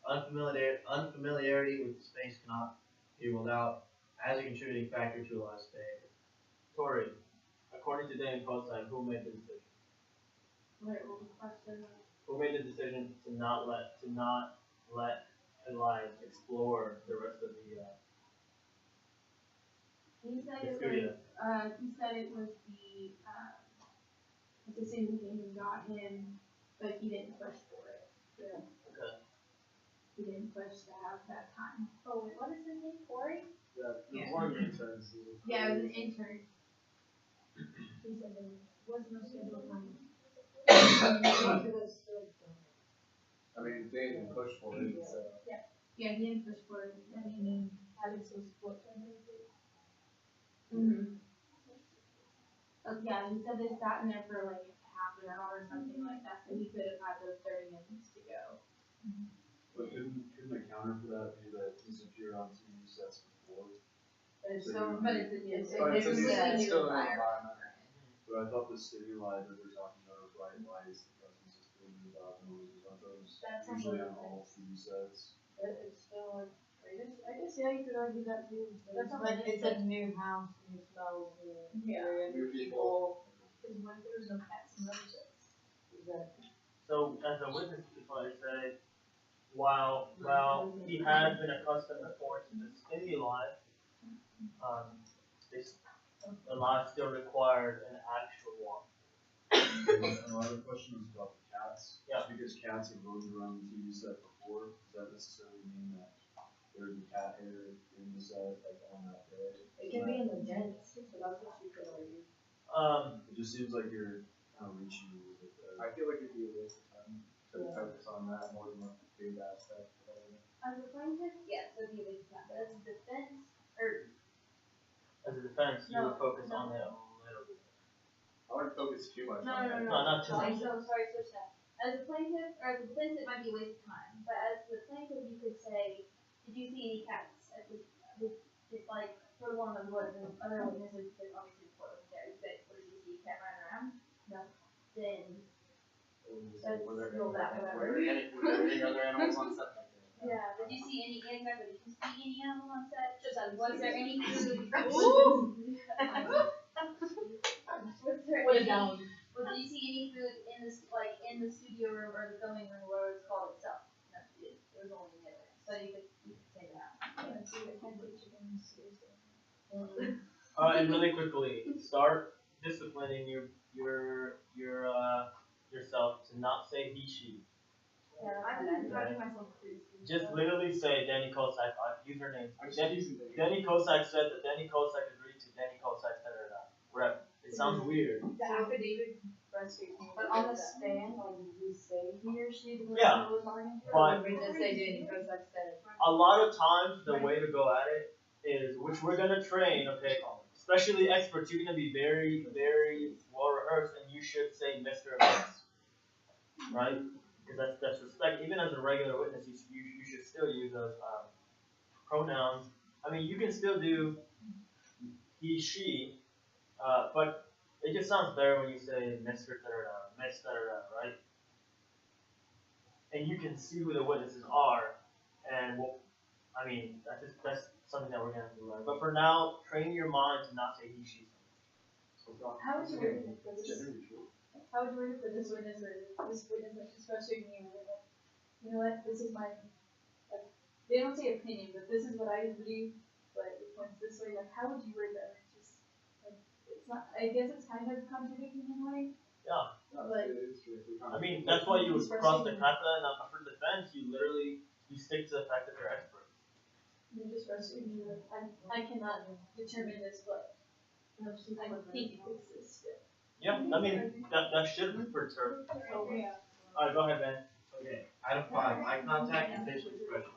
Unfamiliarity with the space cannot be ruled out as a contributing factor to Elias' behavior. Tori, according to Danny Kosak, who made the decision? Wait, what was the question? Who made the decision to not let Elias explore the rest of the He said studio? He said it was the decision came and got him, but he didn't push for it. Yeah. Okay. He didn't push to have that time. Oh wait, what is his name? Corey? Yeah, one of the interns. Yeah, it was an intern. He said there was no scheduled time. I mean, they didn't push for it, so. Yeah, he didn't push for it. I mean, Alex was what time is it? Mm-hmm. Yeah, he said they sat in there for like half an hour or something like that, so he could have had those 30 minutes to go. But couldn't the counter for that be that he's appeared on TV sets before? So, but it's a new But it's a new, it's a it's new still an environment. environment. But I thought the stimuli that they're talking about are bright lights, the presence of food, loud noises, aren't those That's usually something on all TV sets? It's still like, I guess, yeah, you could argue that too. That's It's what like, it it's a new house, new smells, new Yeah. area, new people. Because what if there was no cats and roses? Exactly. So, as a witness, if I say, while he had been accustomed before to the stimuli, the law still required an actual one. And my other question was about the cats. Yeah. Just because cats have roamed around the TV set before, does that necessarily mean that there's a cat hair in the set, like on that day? It can be in the dents, so that's what you could argue. It just seems like you're kind of reaching a little bit there. I feel like it'd be a waste of time to focus on that more than the food aspect. As a plaintiff, yes, it'd be a waste of time. But as a defense, As a defense, you would focus No. on it a little bit. I wouldn't focus too much No, on no, that. no, No, not too sorry, much. switch that. As a plaintiff, or as a defense, it might be a waste of time. But as the plaintiff, you could say, did you see any cats at the like, for one of the other witnesses, because obviously the court was there, but what did you see, a cat running around? No. Then, that's ruled out, whatever. Were there any other animals on set that day? Yeah, did you see any animals, or did you see any animals on set? Was there any food? Was there Put it any, down. did you see any food in this, like, in the studio room or the filming room, where it's called itself? No, it was only in the other room, so you could say that. And really quickly, start disciplining yourself to not say he, she. Yeah, I've been finding myself pretty serious. Just literally say Danny Kosak, username. I'm just using the. Danny Kosak said that Danny Kosak agreed to Danny Kosak, whatever. It sounds weird. The affidavit frustrates me. But on the stand, like, did you say he or she the Yeah, was lying to? but- Or we just say Danny Kozak said it? A lot of times, the way to go at it is, which we're gonna train, okay, especially experts, you're gonna be very, very well rehearsed, and you should say Mr. and Miss, right? Because that's respect. Even as a regular witness, you should still use those pronouns. I mean, you can still do he, she, but it just sounds better when you say Mr. Miss right? And you can see who the witnesses are, and well, I mean, that's something that we're gonna have to learn. But for now, train your mind to not say he, she. How would you word it for this? How would you word it for this witness or this witness that just frustrating you? You know what? This is my. Like, they don't say opinion, but this is what I believe. But it points this way. Like, how would you word that? It's just like it's not. I guess it's kind of contradicting in a way. Yeah. But I mean, that's why you would cross the kata, and for defense, you stick to the fact that they're experts. you're just frustrating me. Like, I cannot determine this, but I think it's this. Yeah, I mean, that should perturb. So yeah. Alright, go ahead, man. Okay, item 5, eye contact and facial expression.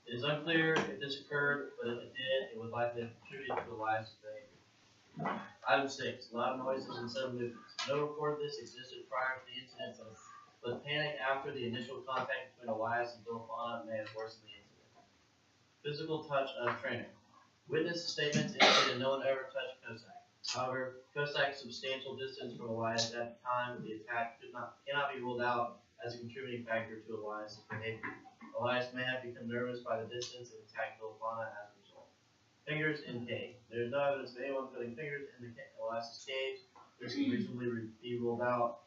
It is unclear if this occurred, but if it did, it would likely have contributed to the lies behavior. Item 6, loud noises and sudden movements. No report of this existed prior to the incident, but panic after the initial contact between Elias and Philippana may have worsened the incident. Physical touch of trainer. Witness statements indicated no one ever touched Kosak. However, Kosak's substantial distance from Elias at the time of the attack cannot be ruled out as a contributing factor to Elias' behavior. Elias may have become nervous by the distance and attacked Philippana as a result. Fingers in cage. There is no evidence of anyone putting fingers in Elias' cage. This can reasonably be ruled out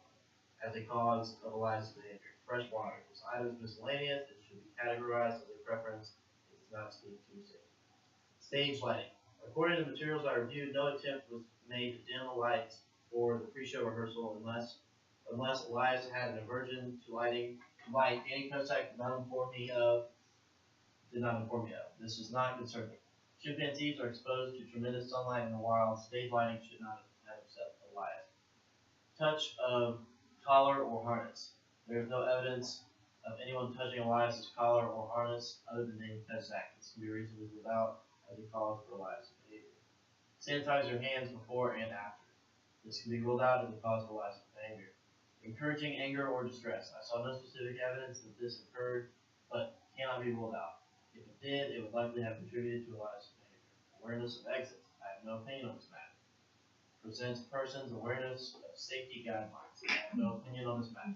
as a cause of Elias' behavior. Fresh water. This item is miscellaneous. It should be categorized as a preference. It does not speak to safety. Stage lighting. According to the materials I reviewed, no attempt was made to dim the lights for the pre-show rehearsal unless Elias had an aversion to light Danny Kosak did not inform me of. This is not concerning. Chimpanzees are exposed to tremendous sunlight in the wild. Stage lighting should not have upset Elias. Touch of collar or harness. There is no evidence of anyone touching Elias' collar or harness other than Danny Kosak. This can be reasonably ruled out as a cause for Elias' behavior. Sanitize your hands before and after. This can be ruled out as a cause of Elias' behavior. Encouraging anger or distress. I saw no specific evidence that this occurred, but cannot be ruled out. If it did, it would likely have contributed to Elias' behavior. Awareness of exits. I have no opinion on this matter. Presents persons' awareness of safety guidelines. I have no opinion on this matter.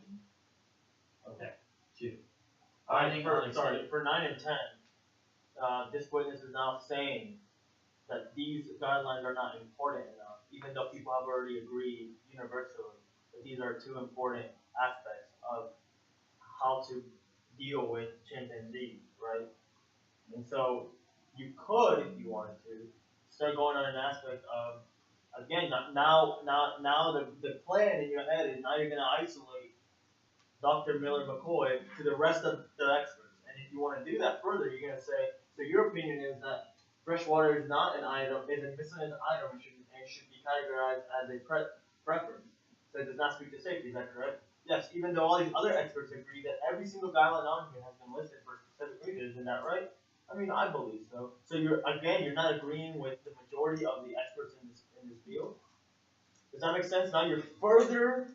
Okay. 2. For 9 and 10, this witness is now saying that these guidelines are not important enough, even though people have already agreed universally that these are 2 important aspects of how to deal with chimpanzees, right? And so you could, if you wanted to, start going on an aspect of, again, now the plan in your head is now you're going to isolate Dr. Miller McCoy to the rest of the experts. And if you want to do that further, you're going to say, so your opinion is that fresh water is not an item, is a miscellaneous item, and should be categorized as a preference. So it does not speak to safety, is that correct? Yes, even though all these other experts agree that every single guideline on here has been listed for specific reasons, isn't that right? I mean, I believe so. So you're not agreeing with the majority of the experts in this field. Does that make sense? Now you're further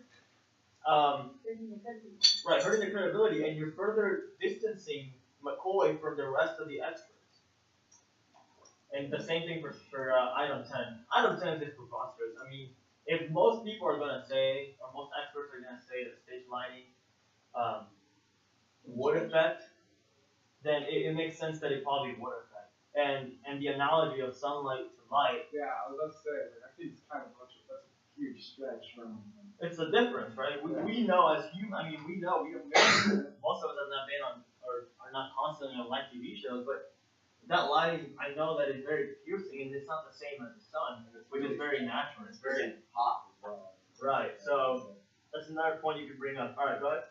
hurting the credibility, and you're further distancing McCoy from the rest of the experts. And the same thing for item 10. Item 10 is just preposterous. I mean, if most people are going to say, or most experts are going to say that stage lighting would affect, then it makes sense that it probably would affect. And the analogy of sunlight to light. Yeah, I was about to say, like, I think it's kind of that's a huge stretch from. It's a difference, right? We know as humans, I mean, we know, most of us have not been on, or are not constantly on live TV shows, but that lighting, I know that is very piercing, and it's not the same as the sun, which is very natural. It's very hot as well. Right, so that's another point you can bring up. Alright, go ahead.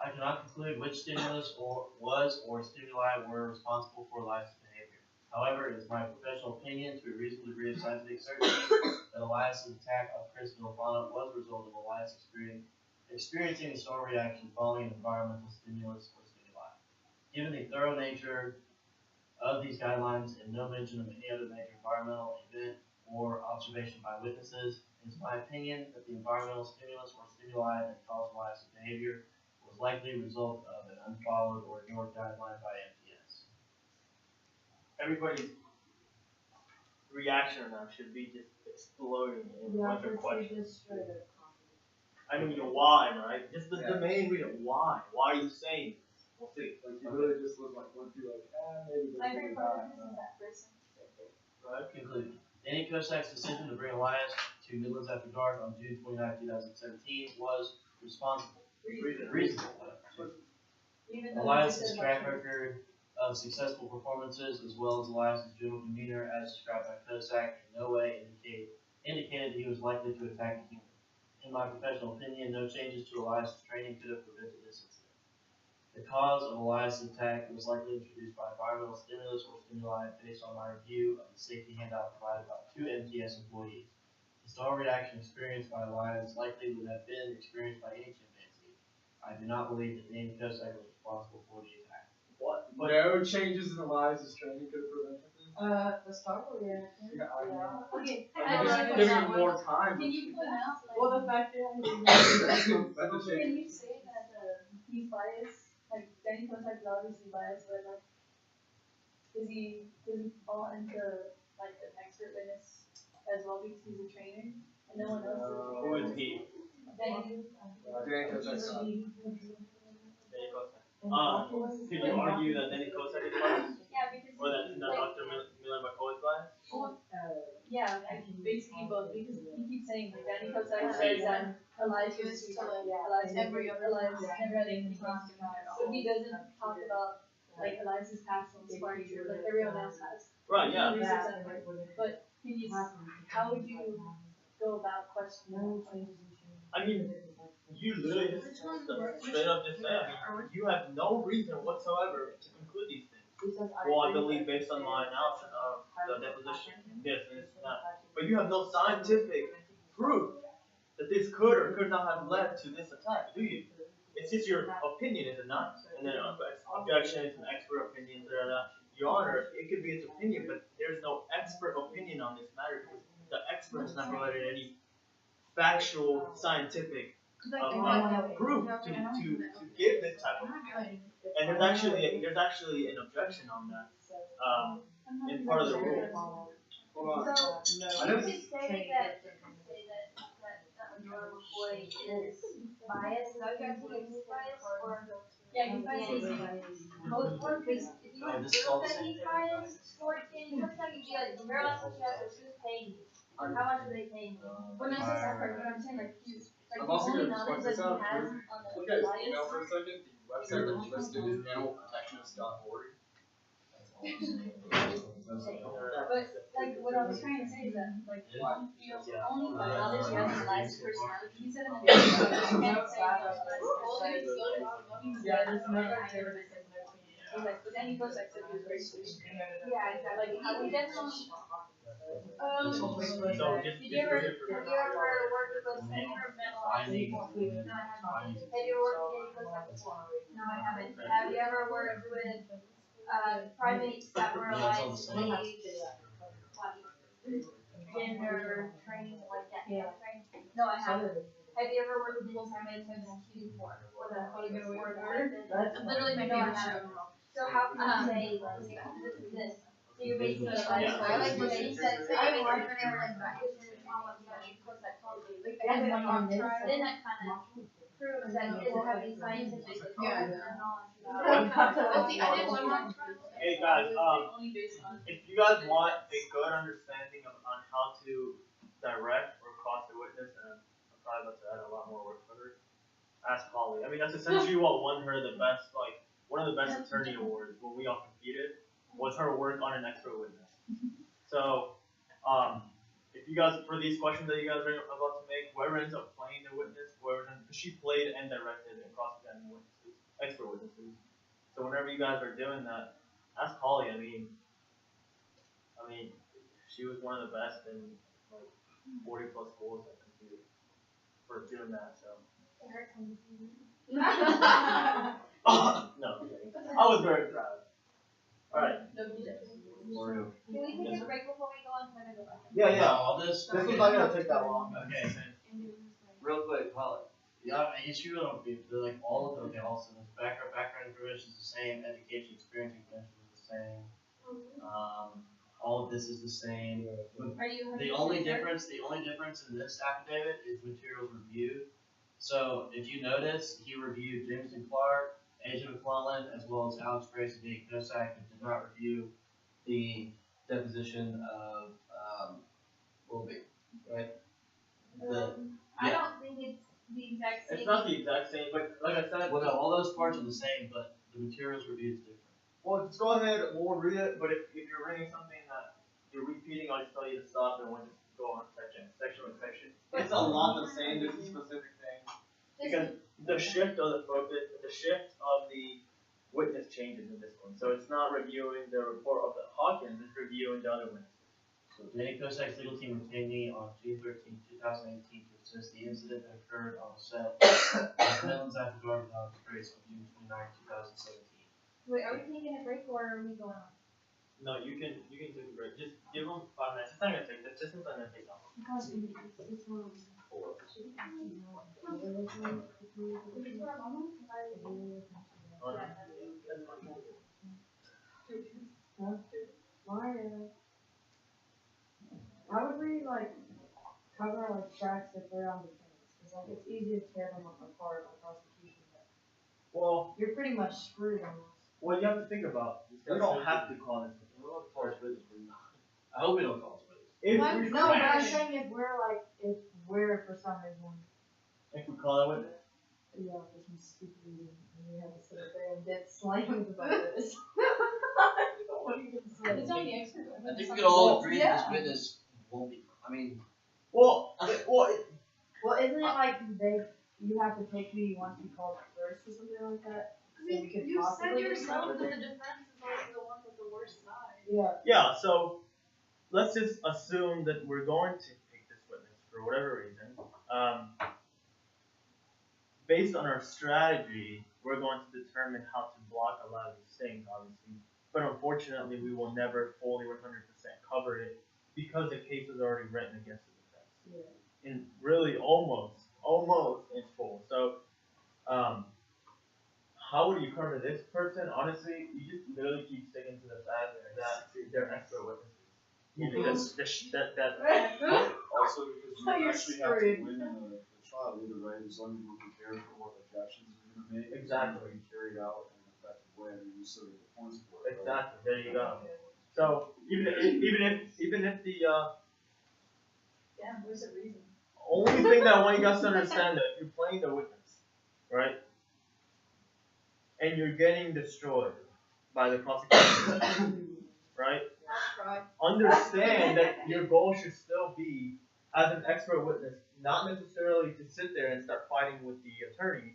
I cannot conclude which stimulus or stimuli were responsible for Elias' behavior. However, it is my professional opinion, to a reasonable degree of scientific certainty, that Elias's attack on Chris Villafana was a result of Elias experiencing a storm reaction following an environmental stimulus or stimuli. Given the thorough nature of these guidelines and no mention of any other major environmental event or observation by witnesses, it is my opinion that the environmental stimulus or stimuli that caused Elias's behavior was likely a result of an unfollowed or ignored guideline by MTS. Everybody's reaction on that should be just exploding in a bunch of questions. I mean, why, right? Just the main reason. Why? Why are you saying this? We'll see. Like you really just was like went through like, maybe this My is favorite part of this is that person. Right. Conclusion. Danny Kosak's decision to bring Elias to Midlands After Dark on June 29, 2017 was responsible. Reasonable. Even though Elias's track record of successful performances, as well as Elias's general demeanor as described by Kosak, in no way indicated he was likely to attack a human. In my professional opinion, no changes to Elias's training could have prevented this incident. The cause of Elias's attack was likely introduced by environmental stimulus or stimuli based on my review of the safety handout provided by 2 MTS employees. The storm reaction experienced by Elias likely would have been experienced by any chimpanzee. I do not believe that Danny Kosak was responsible for the attack. What? no changes in Elias's training could have prevented this. The startle reaction. Yeah, I mean, Okay, I'm I just have a giving question. him more time. Can you point out, Well, like, the fact that can you say that he's biased? Like, Danny Kosak is obviously biased, but like, does he fall into like an expert witness as well because he's a trainer and no one else is? Who is he? Danny. Danny Kosak's son. Danny Kosak. Could you argue that Danny Kosak is biased? Yeah, because Or that like, Dr. Miller McCoy is biased? yeah, basically both because he keeps saying like Danny Kosak says that Elias was too hard. Elias never had anything wrong. But he doesn't talk about like Elias's past on sparring like everyone else has. Right, yeah. But can you, how would you go about questioning? I mean, you literally just straight up just say, I mean, you have no reason whatsoever to conclude these things. Well, I believe based on my analysis of the deposition, this and this and that. But you have no scientific proof that this could or could not have led to this attack, do you? It's just your opinion, is it not? And then objection, it's an expert opinion, Your Honor, it could be its opinion, but there's no expert opinion on this matter because the expert has not provided any factual, scientific proof to give this type of opinion. And there's actually an objection on that in part of the rule. Hold on. So, I you know. could say that Norman McCoy is biased, not guaranteed he's biased, or Yeah, he's biased. or because if you would prove that he's biased, or can you just like if you had very last question is who's paying you? How much are they paying you? Well, not just that part, but I'm saying like he's like I'm the also only gonna knowledge point that this he out. has on Look the at his bias. email for a second. The website that he listed is animalprotectionist.org. But like what I was trying to say is that like the only knowledge he has is Elias' personality. He said in the video, you can't say yeah, there's no criteria. He's like, but then he goes like said he was very sweet. Yeah, exactly. Like how we definitely So just Did you ever work with any mental Finding. No, I haven't. Have you ever worked with any before? No, I haven't. Have you ever worked with primates that were alive, age, gender, training, like that kind of thing? No, I haven't. Have you ever worked with any primates who have been before? Literally my favorite show. So how can you say this is this? So you're basically like, I like what they said. I mean, I've never like that. Because that told you. Like, then that kind of proves that he doesn't have any scientific knowledge. Hey guys, if you guys want a good understanding on how to direct or cross a witness, and I'm probably about to add a lot more work for her, ask Holly. I mean, that's essentially what won her the best, like, one of the best attorney awards when we all competed, was her work on an expert witness. So, if you guys, for these questions that you guys are about to make, whoever ends up playing the witness, she played and directed and cross-examined witnesses, expert witnesses. So whenever you guys are doing that, ask Holly. I mean, I mean, she was one of the best in like 40 plus schools I computed for doing that. So. It hurts when you see me. No, I'm kidding. I was very proud. All right. Mario. Can we take a break before we go on to another one? Yeah. All this. This is not gonna take that long. Okay. Real quick, well, yeah, issue don't be like all of the okay. Also, the background information is the same. Education experience information is the same. All of this is the same. Are you? The only difference in this affidavit is materials reviewed. So if you notice, he reviewed Jameson Clark, AJ McClellan, as well as Alex Grace and Dave Kosak, but did not review the deposition of Wilby, right? I don't think it's the exact same. It's not the exact same, but like I said, Well, no, all those parts are the same, but the materials reviewed is different. well, just go ahead. We'll read it. But if you're reading something that you're repeating, I'll just tell you to stop and we'll just go on section by section. It's a lot the same. There's a specific thing. Because the shift of the focus, the shift of the witness changes in this one. So it's not reviewing the report of the Hawkins, it's reviewing the other witnesses. So Danny Kosak's legal team retained me on June 13, 2018 to assess the incident that occurred on the set of Highlands After Dark with Alex Grace on June 29, 2017. Wait, are we taking a break or are we going on? No, you can take a break. Just give them 5 minutes. It's not gonna take this. This one's not gonna take that long. Mario. How would we cover tracks if they're on defense? Because it's easy to tear them apart on prosecution. Well, You're pretty much screwed on this. what you have to think about, we don't have to call this. We don't call this witness. I hope we don't call it If No, we but I'm saying if we're for some reason, if we call it witness. for some stupid reason, and we have to sit up there and get slammed about this. I don't want to even say. It's only expert. I think we could all agree that this witness won't be. I mean, Well, Well, isn't it you have to take who you want to be called first or something like that? I mean, So we could you said possibly yourself that decide the defense is always the one with the worst side. Yeah. yeah, so let's just assume that we're going to take this witness for whatever reason. Based on our strategy, we're going to determine how to block a lot of these things, obviously. But unfortunately, we will never fully 100% cover it because the case is already written against the defense. Yeah. And really almost in full. So, how would you cover this person? Honestly, you just literally keep sticking to the fact that they're expert witnesses. You think that Also, because So you you're actually have screwed. to win the trial either way, as long as you're prepared for what objections you're gonna make. Exactly. And carried out in an effective way, and you sort of the points for it. right? exactly. There you go. So even if the Damn, there's a reason. only thing that I want you guys to understand that if you're playing the witness, right, and you're getting destroyed by the prosecution, right? Understand that your goal should still be, as an expert witness, not necessarily to sit there and start fighting with the attorney,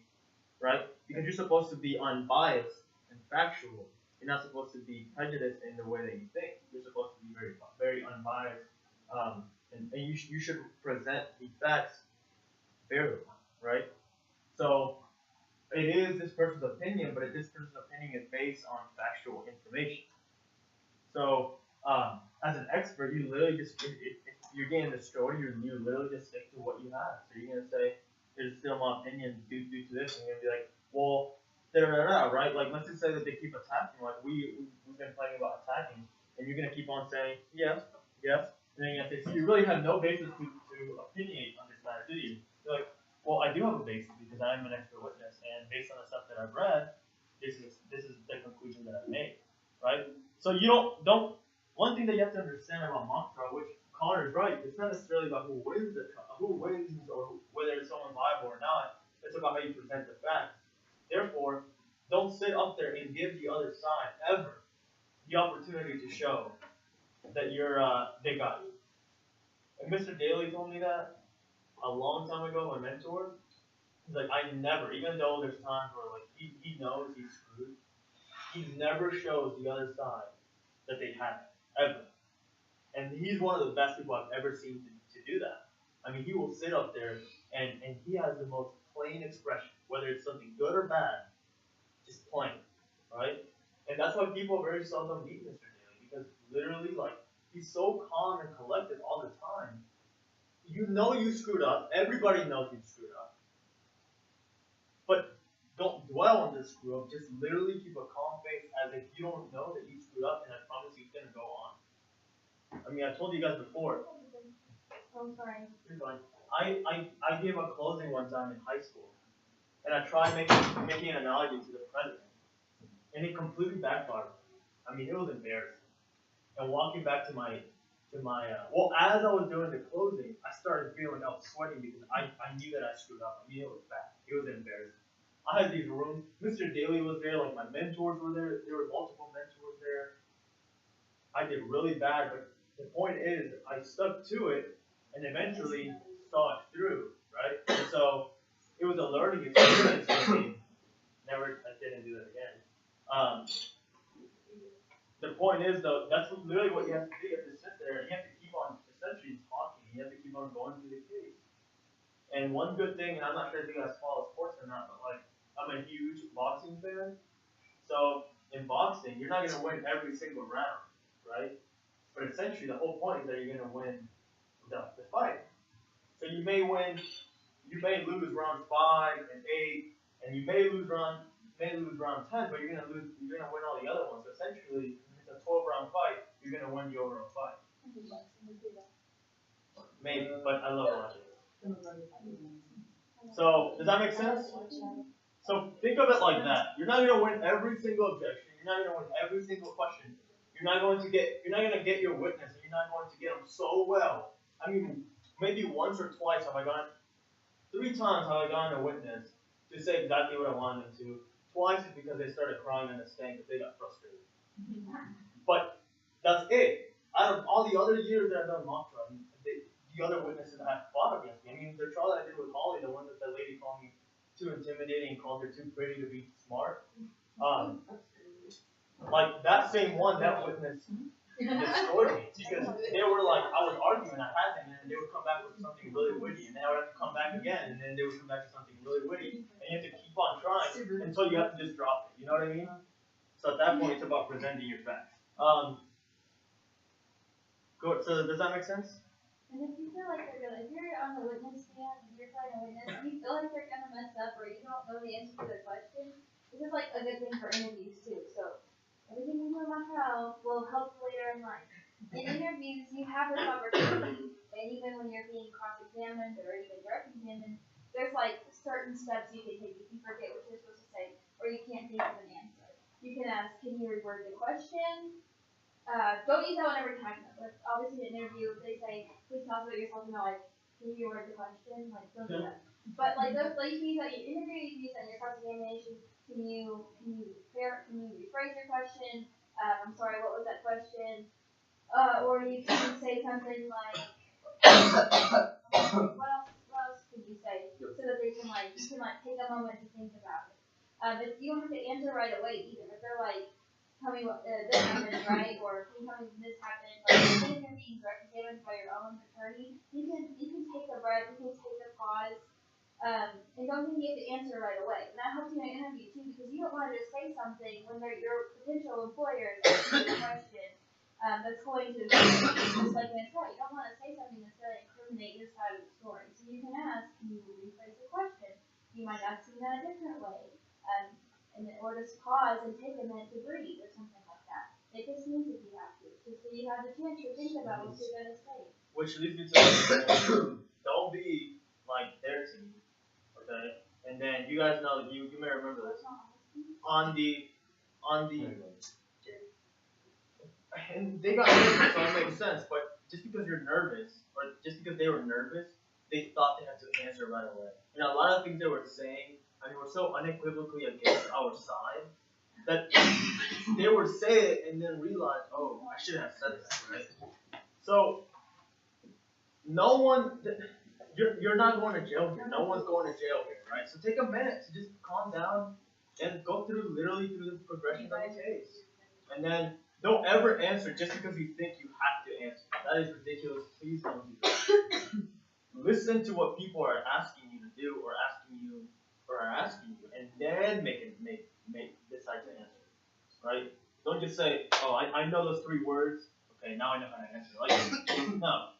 right? Because you're supposed to be unbiased and factual. You're not supposed to be prejudiced in the way that you think. You're supposed to be very, very unbiased, and you should present the facts fairly, right? So it is this person's opinion, but this person's opinion is based on factual information. So as an expert, you literally just if you're getting destroyed, you literally just stick to what you have. So you're gonna say, "Here's still my opinion due to this," and you're gonna be like, "Well, right? Like let's just say that they keep attacking, like we've been playing about attacking, and you're gonna keep on saying yes, and then you're gonna say, so you really have no basis to opinionate on this matter, do you? You're like, well, I do have a basis because I am an expert witness, and based on the stuff that I've read, this is the conclusion that I've made, right? So you don't. One thing that you have to understand about mock trial, which Connor's right, it's not necessarily about who wins or whether someone's liable or not. It's about how you present the facts. Therefore, don't sit up there and give the other side ever the opportunity to show that they got you. And Mr. Daly told me that a long time ago, my mentor. He's like, I never, even though there's times where like he knows he's screwed, he never shows the other side that they have it, ever. And he's one of the best people I've ever seen to do that. I mean, he will sit up there and he has the most plain expression, whether it's something good or bad, just plain, right? And that's why people very seldom meet Mr. Daly, because literally, like, he's so calm and collected all the time. You know you screwed up. Everybody knows you screwed up. But don't dwell on this screw up. Just literally keep a calm face as if you don't know that you screwed up, and I promise you it's going to go on. I mean, I told you guys before. Oh, sorry. You're fine. I gave a closing one time in high school, and I tried making an analogy to the president, and it completely backfired. I mean, it was embarrassing. And walking back to my well, as I was doing the closing, I started feeling I was sweating because I knew that I screwed up. I mean, it was bad. It was embarrassing. I had these rooms. Mr. Daly was there. Like, my mentors were there. There were multiple mentors there. I did really bad, but the point is, I stuck to it and eventually saw it through, right? And so it was a learning experience for me. I didn't do that again. The point is, though, that's literally what you have to do. You have to sit there and you have to keep on essentially talking. You have to keep on going through the case. And one good thing, and I'm not sure if you guys follow sports or not, but like, I'm a huge boxing fan. So in boxing, you're not going to win every single round, right? But essentially, the whole point is that you're going to win the fight. So you may lose round 5 and 8, and you may lose round 10, but you're gonna win all the other ones. So essentially, if it's a 12-round fight, you're gonna win the overall fight. Maybe, but I love watching it. So does that make sense? So think of it like that. You're not gonna win every single objection. You're not gonna win every single question. You're not gonna get your witness, and you're not going to get them so well. I mean, maybe once or twice have I gone. 3 times have I gotten a witness to say exactly what I wanted them to. Twice is because they started crying in the stand because they got frustrated. But that's it. Out of all the other years that I've done mock trial, the other witnesses that have fought against me. I mean, the trial that I did with Holly, the one that the lady called me too intimidating and called her too pretty to be smart. Like that same one, that witness destroyed me because they were like, I was arguing, I had them, and they would come back with something really witty, and then I would have to come back again, and then they would come back with something really witty, and you have to keep on trying until you have to just drop it. You know what I mean? So at that point, it's about presenting your facts. Good. So does that make sense? And if you feel like if you're on the witness stand, and you're trying to witness, and you feel like they're gonna mess up, or you don't know the answer to their question, this is like a good thing for interviews too. So everything you do in my trial will help you later in life. In interviews, you have this opportunity, and even when you're being cross-examined or even direct examined, there's like certain steps you can take if you forget what you're supposed to say, or you can't think of an answer. You can ask, can you reword the question? Don't use that one every time though. But obviously in an interview, if they say, please tell us about yourself, you know, like, can you reword the question? Like, don't do that. But like those, like you can use that in your interview, you can use that in your cross-examination. Can you rephrase your question? I'm sorry, what was that question? Or you can say something like, what else could you say? So that you can take a moment to think about it. If you don't have to answer right away either. If they're like, tell me what this happened, right? Or can you tell me when this happened? Like, if you're being direct examined by your own attorney, you can take a breath, you can take a pause. And don't think you have to answer right away. And that helps you in an interview too, because you don't want to just say something when your potential employer is asking you a question that's going to just like in a trial. You don't want to say something that's going to incriminate your side of the story. So you can ask, can you rephrase the question? You might ask it in a different way, or just pause and take a minute to breathe or something like that. Make a sneeze if you have to, just so you have the chance to think about what you're going to say. Which leads me to don't be like their team. Okay, and then you guys know that you may remember this on the and they got nervous, so it makes sense. But just because you're nervous, or just because they were nervous, they thought they had to answer right away. And a lot of things they were saying, I mean, were so unequivocally against our side that they would say it and then realize, oh, I shouldn't have said that, right? So no one. You're not going to jail here. No one's going to jail here, right? So take a minute to just calm down and go through the progression of the case. And then don't ever answer just because you think you have to answer. That is ridiculous. Please don't do that. Listen to what people are asking you to do or asking you, and then decide to answer. Right? Don't just say, oh, I know those 3 words. Okay, now I know how to answer. Like, no.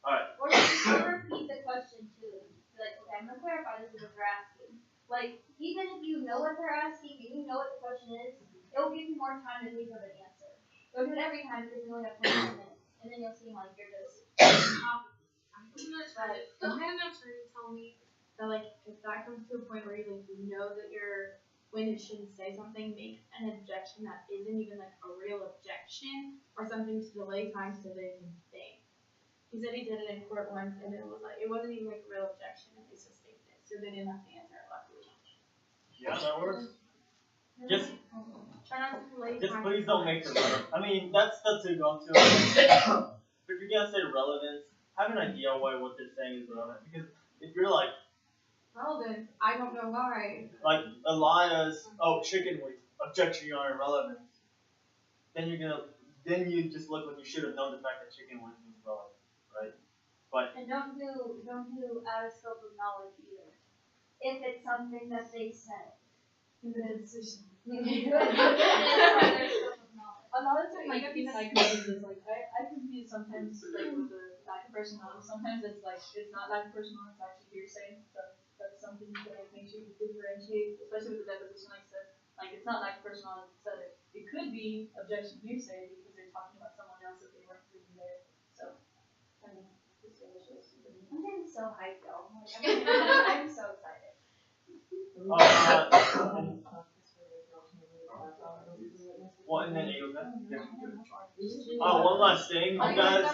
Alright. Or repeat the question too. Like, okay, I'm gonna clarify this is what they're asking. Like, even if you know what they're asking and you know what the question is, it will give you more time to think of an answer. Don't do it every time because you only have 20 minutes, and then you'll seem like you're just. Don't have enough time to tell me that, like, if that comes to a point where you know that your witness shouldn't say something, make an objection that isn't even like a real objection or something to delay time so they can think. He said he did it in court once and it wasn't even like a real objection and they sustained it, so they didn't have to answer it luckily. Yeah, that works. Just try not to delay just time. please don't make it relevant. I mean, that's to go to. If you're gonna say relevance, have an idea why what they're saying is relevant. Because if you're like Relevant, I don't know why. like Elias, oh, chicken wings, objection, Your Honor, relevance. Then you just look like you should have known the fact that chicken wings was relevant, right? But And don't do out of scope of knowledge either. If it's something that they said. A lot of times, like, even I confuse this, like, I confuse sometimes, like, with the lack of personal knowledge. Sometimes it's like, it's not lack of personal knowledge, it's actually hearsay. So that's something that makes you differentiate, especially with the deposition, like I said. Like, it's not lack of personal knowledge, it's that it could be objection hearsay because they're talking about someone else that they weren't really there. So, kind of distinguishes. I'm getting so hyped though. I'm so excited. What, and then you go Oh, one last thing, you guys. I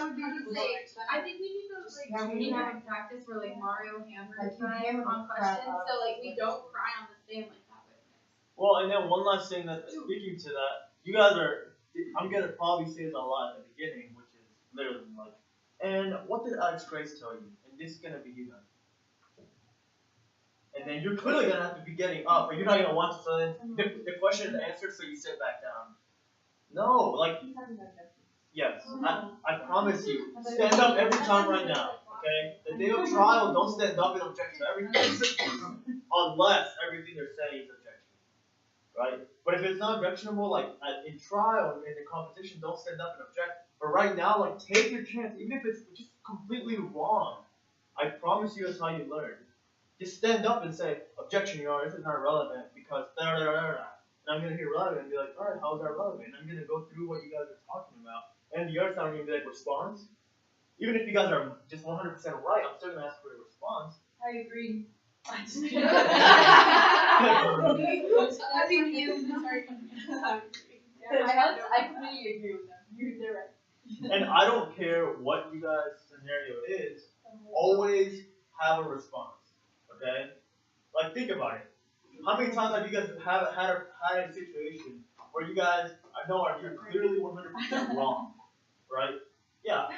think we need to train that in practice for like Mario Hammer time on questions, so like we don't cry on the stand like that witness. Well, and then one last thing that speaking to that, you guys I'm gonna probably say this a lot at the beginning, which is literally like, and what did Alex Grace tell you? And this is gonna be you guys. And then you're clearly gonna have to be getting up, or you're not gonna want to. So then the question is answered, so you sit back down. No, like, yes, I promise you, stand up every time right now, okay? The day of trial, don't stand up and object to everything, unless everything they're saying is objection, right? But if it's not objectionable, like in trial, in the competition, don't stand up and object. But right now, like, take your chance, even if it's just completely wrong. I promise you that's how you learn. Just stand up and say, objection, Your Honor, this is not relevant because da-da-da-da-da. And I'm going to hear relevant and be like, alright, how is that relevant? And I'm going to go through what you guys are talking about. And the other side, I'm going to be like, response? Even if you guys are just 100% right, I'm still going to ask for a response. I agree. I completely agree with them. They're right. And I don't care what you guys' scenario is, always have a response. Okay? Like, think about it. How many times have you guys had a situation where you guys, I know you're clearly 100% wrong, right? Yeah.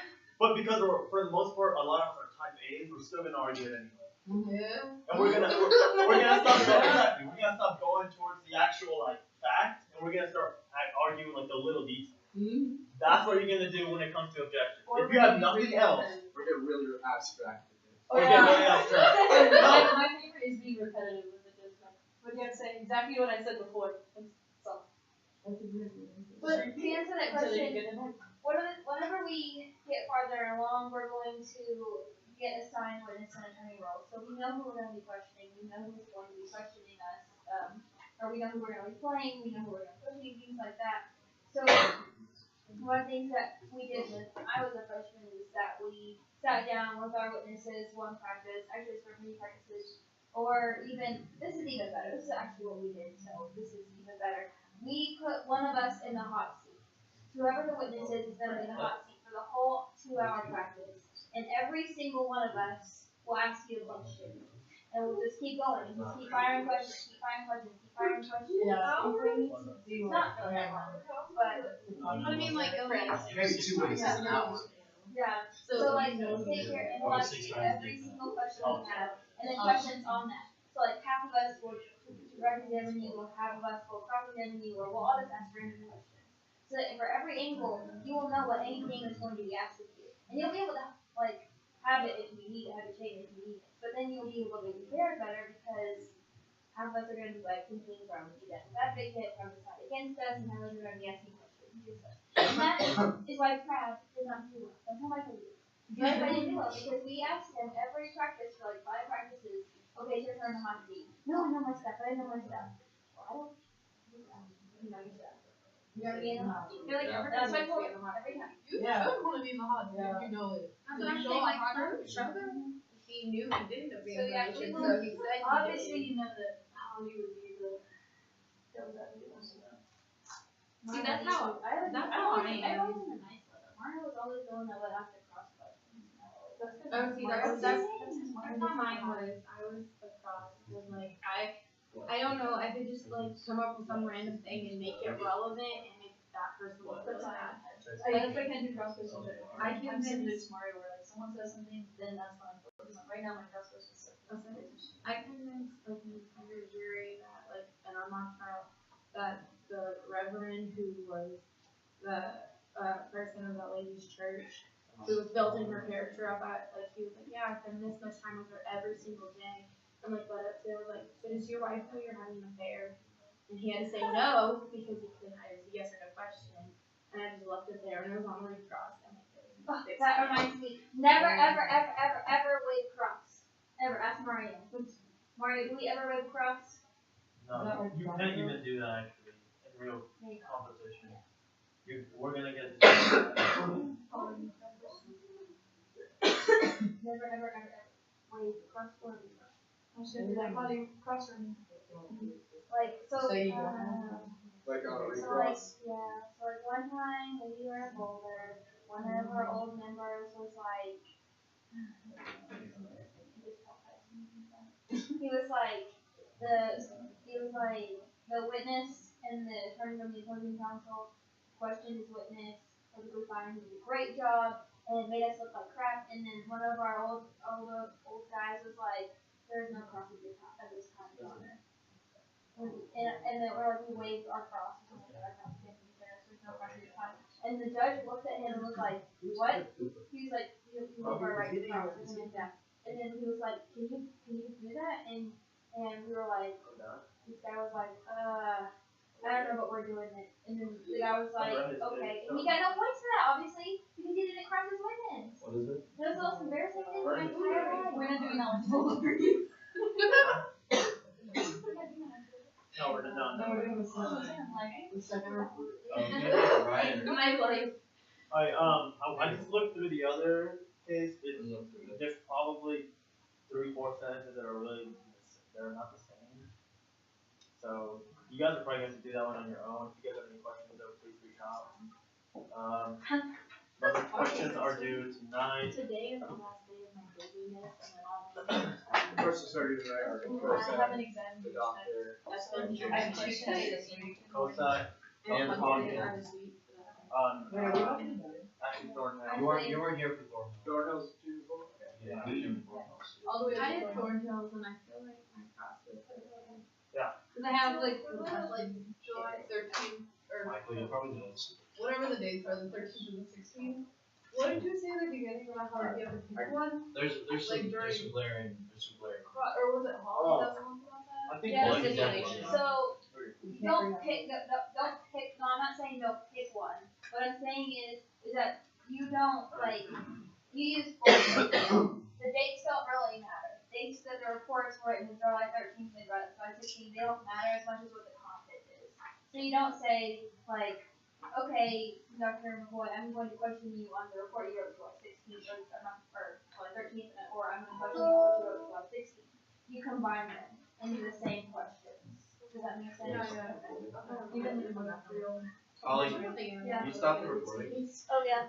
But because for the most part, a lot of us are type A's, we're still gonna argue it anyway. Yeah. And we're gonna stop going towards the actual like fact, and we're gonna start arguing like the little details. Mm-hmm. That's what you're gonna do when it comes to objections. If you have nothing else, We're getting really abstract. My favorite is being repetitive with it. Just like, what you have to say exactly what I said before. That's all. But to answer that question, whenever we get farther along, we're going to get assigned witness and attorney roles. So we know who we're going to be questioning, we know who's going to be questioning us, or we know who we're going to be playing, we know who we're going to be pushing, things like that. So one of the things that we did when I was a freshman is that we sat down with our witnesses, one practice, actually it's for many practices, or even, this is even better, this is actually what we did, so this is even better. We put one of us in the hot seat. Whoever the witness is going to be in the hot seat for the whole 2-hour practice. And every single one of us will ask you a question. And we'll just keep going. Just keep firing questions, keep firing questions, keep firing questions. It's not really that long. But I mean, like, at least. Maybe 2 weeks is an hour. yeah. So like, sit here and we'll ask you every single question we have. And then questions on that. So like, half of us will direct examine you, or half of us will cross examine you, or we'll all just ask random questions. So that for every angle, you will know what anything is going to be asked of you. And you'll be able to, like, have it if you need it, have it change if you need it. But then you'll be able to prepare better because half of us are going to be, like, thinking from the devil's advocate, from the side against us, and others are going to be asking questions. And that is why Crab did not do well. That's how I believe. But I didn't do well because we asked him every practice for, like, 5 practices, okay, it's your turn to hot seat. No, I know my stuff, I know my stuff. Well, I don't do that. You know your stuff. You're gonna be in the hot seat. You're like, that's why I told him every time. You should want to be in the hot seat if you know it. That's what I'm saying, like, He knew he didn't be So in you actually so learn. he said he obviously did. you know that how you would be the devil's advocate most of the time. See, that's how I am. I've always been a nice letter. Mario was always the one that would ask the cross questions. That's good. Oh, see, Mario's that's how mine was. I was across, and like I don't know, I could just like come up with some random thing and make it relevant and make that person look really bad. That's why I can't do cross questions. I can I'm similar convince to Mario where like someone says something, then that's when I focus on. Right now my cross goes to I convinced like the entire jury that like in our mock trial that the reverend who was the person of that lady's church who was building her character up at like he was like, yeah, I spend this much time with her every single day. I'm like, but they were like, so does your wife know you're having an affair? And he had to say no because he couldn't. It was a yes or no question, and I just left it there, and it was on the Red Cross. And like, there was Oh, that reminds me. Never, ever wave cross. Ever. Ask Mario. Mario, do we ever wave cross? No, you can't even do that actually in real competition. We're gonna get Never, ever wave cross or wave cross. I was gonna do like cross running. Like, so, So you Like on a so like, recross. yeah, so like one time when we were in Boulder, one of our old members was like, he was like the witness and the attorney from the opposing counsel questioned his witness, perfectly fine, he did a great job, and it made us look like crap, and then one of our old guys was like, there's no cross at this time, Your Honor. And then we're like, we waved our cross or something like that. Our cross can't be there, so there's no cross at this time. And the judge looked at him and was like, what? He was like, you wave our right cross or something like that. And then he was like, can you do that? And we were like, this guy was like, I don't know, but we're doing it. And then the guy was like, okay. And he got no points for that, obviously, because he didn't cross his witness. What is it? That was the most embarrassing thing in my entire life. We're not doing that one for all of you. No, we're not. No, we're doing the second report. Right. My life. I just looked through the other case. There's probably 3-4 sentences that are really they're not the same. So you guys are probably going to do that one on your own. If you guys have any questions, though, please reach out. Those questions are due tonight. Today is the last day of my busyness, and then all of First to start using our I have an exam. the doctor. That's been I have two this week. COSAC and Thornhill. Actually, Thornhill. You were here for Thornhill. Thornhill's too. Yeah. All the way I did Thornhills, and I feel like my process is Yeah. Because I have like July 13th or Michael, you probably know this. whatever the dates are, the 13th and the 16th. What did you say at the beginning about how like, you have to pick one? There's Like some glaring. Or was it Holly that was the one about that? I think Yeah, one that's example. So don't pick. Don't pick. No, I'm not saying don't pick one. What I'm saying is that you don't like. You use bullshit. The dates don't really matter. Dates that the reports were written July 13th and July 16th, they don't matter as much as what the content is. So you don't say like, okay, Dr. McCoy, I'm going to question you on the report you wrote July 16th or July 13th, or I'm going to question you on what you wrote July 16th. You combine them and do the same questions. Does that make sense? even in the real. Ollie, Yeah. you stopped the recording. Oh yeah.